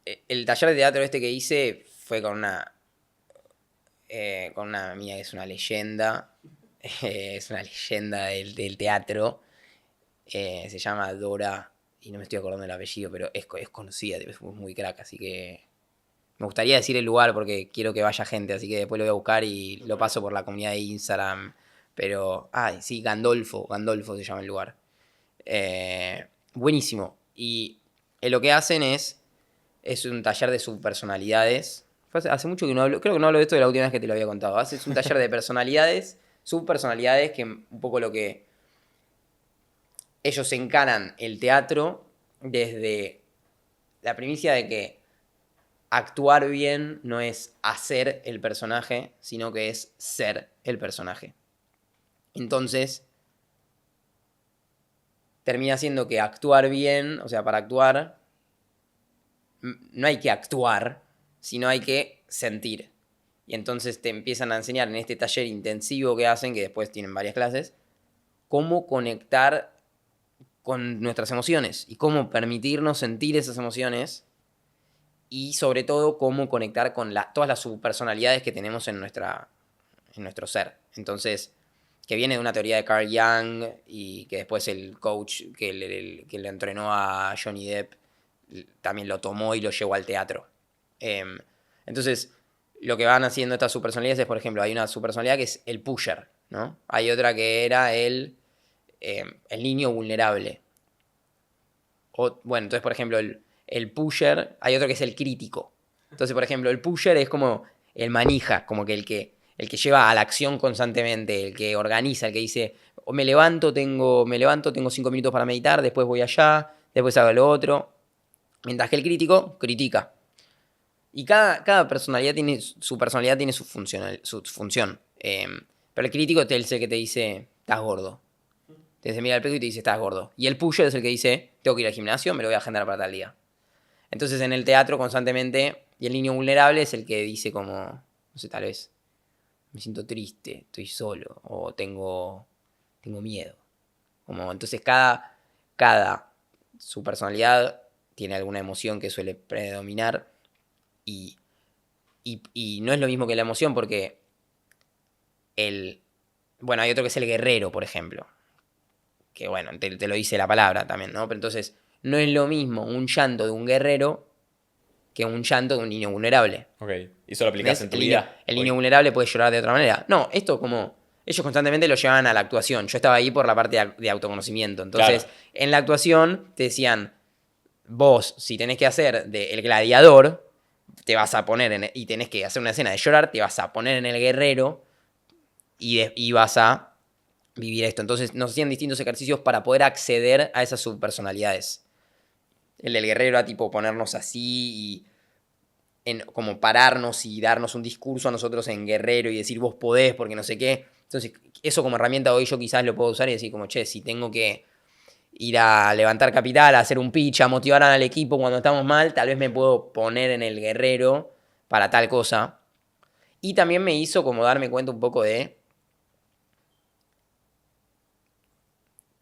el taller de teatro este que hice fue con una amiga que es una leyenda. Es una leyenda del teatro. Se llama Dora, y no me estoy acordando del apellido, pero es conocida, es muy crack, así que me gustaría decir el lugar porque quiero que vaya gente, así que después lo voy a buscar y lo paso por la comunidad de Instagram. Pero, ay, sí, Gandolfo se llama el lugar. Buenísimo. Y lo que hacen es un taller de subpersonalidades. Hace mucho que no hablo, creo que no hablo de esto de la última vez que te lo había contado. Es un taller de personalidades, subpersonalidades, que un poco lo que ellos encaran el teatro desde la primicia de que actuar bien no es hacer el personaje, sino que es ser el personaje. Entonces, termina siendo que actuar bien, o sea, para actuar, no hay que actuar, sino hay que sentir. Y entonces te empiezan a enseñar en este taller intensivo que hacen, que después tienen varias clases, cómo conectar con nuestras emociones y cómo permitirnos sentir esas emociones y sobre todo cómo conectar con todas las subpersonalidades que tenemos en nuestro ser. Entonces, que viene de una teoría de Carl Jung y que después el coach que le entrenó a Johnny Depp también lo tomó y lo llevó al teatro. Entonces, lo que van haciendo estas subpersonalidades es, por ejemplo, hay una subpersonalidad que es el pusher, ¿no? Hay otra que era el niño vulnerable. Bueno, entonces, por ejemplo, el pusher, hay otro que es el crítico. Entonces, por ejemplo, el pusher es como el manija, como que el que lleva a la acción constantemente, el que organiza, el que dice, me levanto, tengo 5 minutos para meditar, después voy allá, después hago lo otro. Mientras que el crítico critica. Y cada personalidad tiene su función. Pero el crítico es el que te dice, estás gordo. Te mira al espejo y te dice, estás gordo. Y el pusher es el que dice, tengo que ir al gimnasio, me lo voy a agendar para tal día. Entonces en el teatro constantemente, y el niño vulnerable es el que dice como, no sé, tal vez, me siento triste, estoy solo, o tengo miedo. Entonces cada su personalidad tiene alguna emoción que suele predominar y, y no es lo mismo que la emoción porque bueno, hay otro que es el guerrero, por ejemplo, que bueno, te lo dice la palabra también, ¿no? Pero entonces no es lo mismo un llanto de un guerrero que un llanto de un niño vulnerable. Ok. ¿Y eso lo aplicás ¿Ves? en tu vida El niño hoy? vulnerable puede llorar de otra manera. No, esto como ellos constantemente lo llevaban a la actuación. Yo estaba ahí por la parte de autoconocimiento. Claro. Entonces, en la actuación te decían, vos, si tenés que hacer de el gladiador, te vas a poner y tenés que hacer una escena de llorar, te vas a poner en el guerrero y vas a vivir esto. Entonces nos hacían distintos ejercicios para poder acceder a esas subpersonalidades. El del guerrero era tipo ponernos así y como pararnos y darnos un discurso a nosotros en guerrero y decir vos podés porque no sé qué. Entonces eso como herramienta hoy yo quizás lo puedo usar y decir como, che, si tengo que ir a levantar capital, a hacer un pitch, a motivar al equipo cuando estamos mal, tal vez me puedo poner en el guerrero para tal cosa. Y también me hizo como darme cuenta un poco de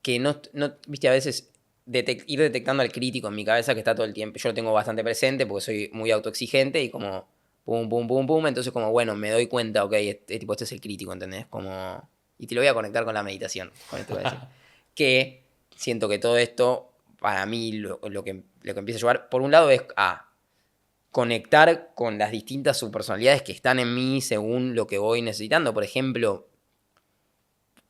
que no viste, a veces ir detectando al crítico en mi cabeza que está todo el tiempo. Yo lo tengo bastante presente porque soy muy autoexigente y como pum, pum, pum, pum. Entonces como, bueno, me doy cuenta, ok, tipo, este es el crítico, ¿entendés? Como... Y te lo voy a conectar con la meditación, con esto que voy a decir. Que siento que todo esto, para mí, lo que empieza a llevar, por un lado es a conectar con las distintas subpersonalidades que están en mí según lo que voy necesitando. Por ejemplo,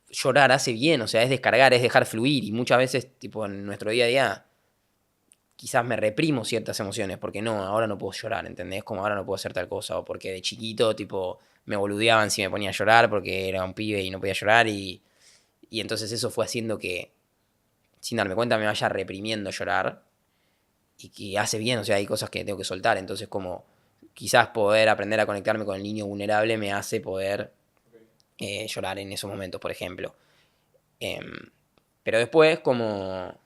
llorar hace bien, o sea, es descargar, es dejar fluir. Y muchas veces, tipo, en nuestro día a día, quizás me reprimo ciertas emociones, porque no, ahora no puedo llorar, ¿entendés? Como ahora no puedo hacer tal cosa, o porque de chiquito, tipo, me boludeaban si me ponía a llorar porque era un pibe y no podía llorar, y entonces eso fue haciendo que, sin darme cuenta, me vaya reprimiendo llorar, y que hace bien, o sea, hay cosas que tengo que soltar, entonces como quizás poder aprender a conectarme con el niño vulnerable me hace poder llorar en esos momentos, por ejemplo. Em, pero después, como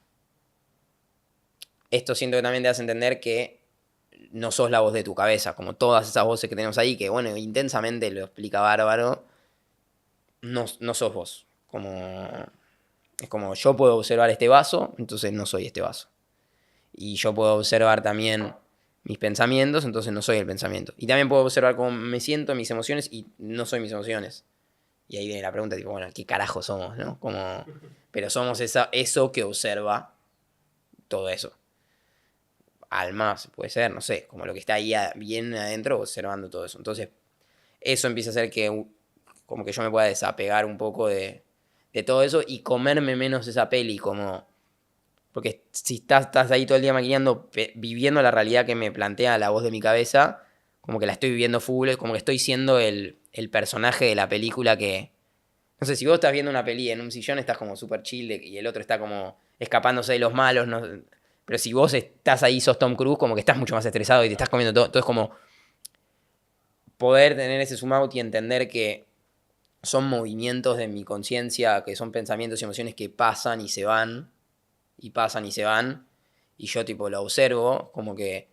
esto siento que también te hace entender que no sos la voz de tu cabeza, como todas esas voces que tenemos ahí, que bueno, intensamente lo explica Bárbaro, no sos vos. Es como yo puedo observar este vaso, entonces no soy este vaso. Y yo puedo observar también mis pensamientos, entonces no soy el pensamiento. Y también puedo observar cómo me siento, mis emociones, y no soy mis emociones. Y ahí viene la pregunta, tipo, bueno, ¿qué carajo somos, no? Como, pero somos eso que observa todo eso. Alma, puede ser, no sé, como lo que está ahí bien adentro observando todo eso. Entonces, eso empieza a hacer que como que yo me pueda desapegar un poco de todo eso y comerme menos esa peli, como... Porque si estás ahí todo el día maquinando, viviendo la realidad que me plantea la voz de mi cabeza, como que la estoy viviendo full, como que estoy siendo el personaje de la película que... No sé, si vos estás viendo una peli en un sillón, estás como súper chill y el otro está como escapándose de los malos, no, pero si vos estás ahí, sos Tom Cruise, como que estás mucho más estresado y te estás comiendo todo. Entonces, como poder tener ese zoom out y entender que son movimientos de mi conciencia, que son pensamientos y emociones que pasan y se van, y pasan y se van, y yo tipo lo observo, como que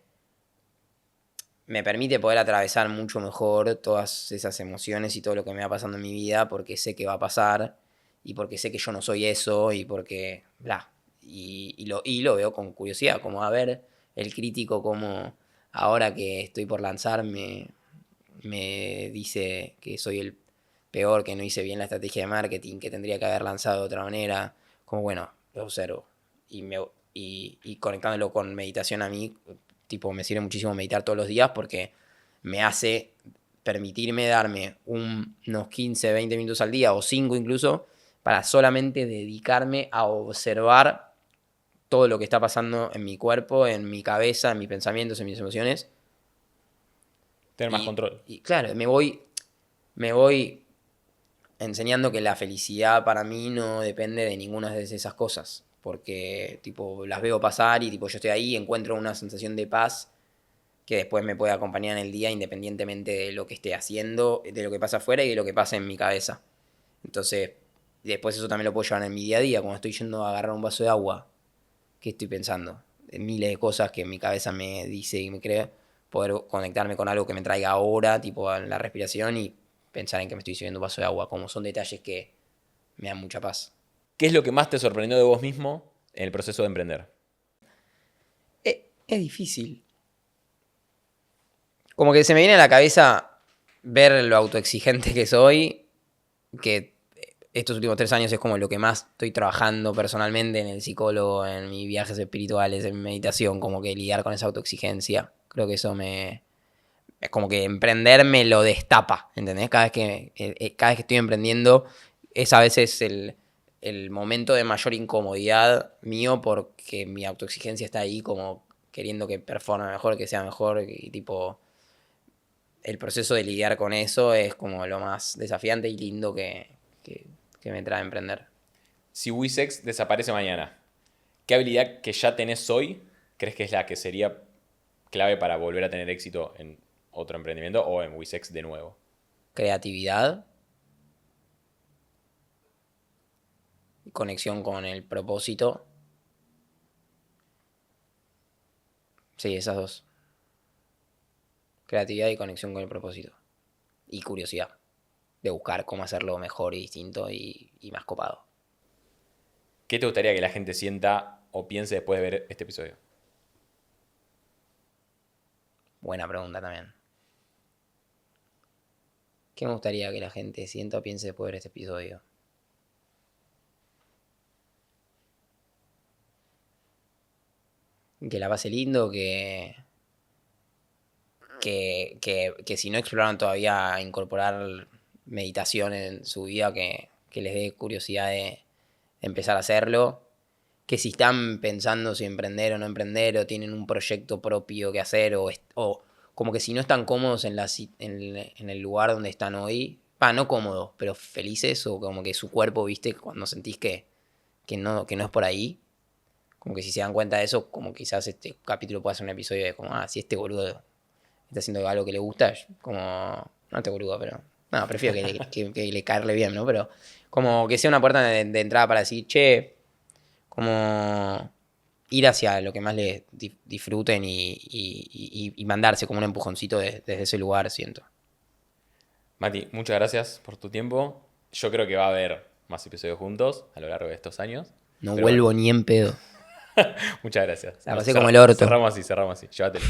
me permite poder atravesar mucho mejor todas esas emociones y todo lo que me va pasando en mi vida, porque sé que va a pasar, y porque sé que yo no soy eso, y porque, bla. Y lo veo con curiosidad, como a ver el crítico como ahora que estoy por lanzarme me dice que soy el peor, que no hice bien la estrategia de marketing, que tendría que haber lanzado de otra manera. Como bueno, lo observo. Y conectándolo con meditación a mí, tipo, me sirve muchísimo meditar todos los días porque me hace permitirme darme unos 15, 20 minutos al día o 5 incluso para solamente dedicarme a observar todo lo que está pasando en mi cuerpo, en mi cabeza, en mis pensamientos, en mis emociones. Tener más control. Y claro, me voy enseñando que la felicidad para mí no depende de ninguna de esas cosas. Porque, tipo, las veo pasar y, tipo, yo estoy ahí y encuentro una sensación de paz que después me puede acompañar en el día independientemente de lo que esté haciendo, de lo que pasa afuera y de lo que pasa en mi cabeza. Entonces, después eso también lo puedo llevar en mi día a día. Cuando estoy yendo a agarrar un vaso de agua, ¿qué estoy pensando? En miles de cosas que mi cabeza me dice y me cree. Poder conectarme con algo que me traiga ahora, tipo en la respiración y pensar en que me estoy sirviendo un vaso de agua. Como son detalles que me dan mucha paz. ¿Qué es lo que más te sorprendió de vos mismo en el proceso de emprender? Es difícil. Como que se me viene a la cabeza ver lo autoexigente que soy, que estos últimos 3 años es como lo que más estoy trabajando personalmente en el psicólogo, en mis viajes espirituales, en mi meditación, como que lidiar con esa autoexigencia. Creo que eso es como que emprender me lo destapa, ¿entendés? Cada vez que estoy emprendiendo es a veces el momento de mayor incomodidad mío porque mi autoexigencia está ahí como queriendo que performe mejor, que sea mejor y tipo el proceso de lidiar con eso es como lo más desafiante y lindo que me trae emprender. Si Wisex desaparece mañana, ¿qué habilidad que ya tenés hoy crees que es la que sería clave para volver a tener éxito en otro emprendimiento o en Wisex de nuevo? Creatividad, conexión con el propósito. Sí, esas dos. Creatividad y conexión con el propósito. Y curiosidad de buscar cómo hacerlo mejor y distinto y más copado. ¿Qué te gustaría que la gente sienta o piense después de ver este episodio? Buena pregunta también. ¿Qué me gustaría que la gente sienta o piense después de ver este episodio? Que la pase lindo, que si no exploraron todavía incorporar meditación en su vida, que les dé curiosidad de empezar a hacerlo. Que si están pensando si emprender o no emprender, o tienen un proyecto propio que hacer, o como que si no están cómodos en el lugar donde están hoy, no cómodos, pero felices, o como que su cuerpo, viste, cuando sentís que no es por ahí, como que si se dan cuenta de eso, como quizás este capítulo pueda ser un episodio de como, si este boludo está haciendo algo que le gusta, como, no este boludo, pero, no, prefiero que le caerle bien, ¿no? Pero como que sea una puerta de entrada para decir, che, como ir hacia lo que más les disfruten y mandarse como un empujoncito desde ese lugar, siento. Mati, muchas gracias por tu tiempo. Yo creo que va a haber más episodios juntos a lo largo de estos años. No Pero vuelvo bueno, ni en pedo. muchas gracias. La pasé como el orto. Cerramos así, cerramos así. Llévatelo.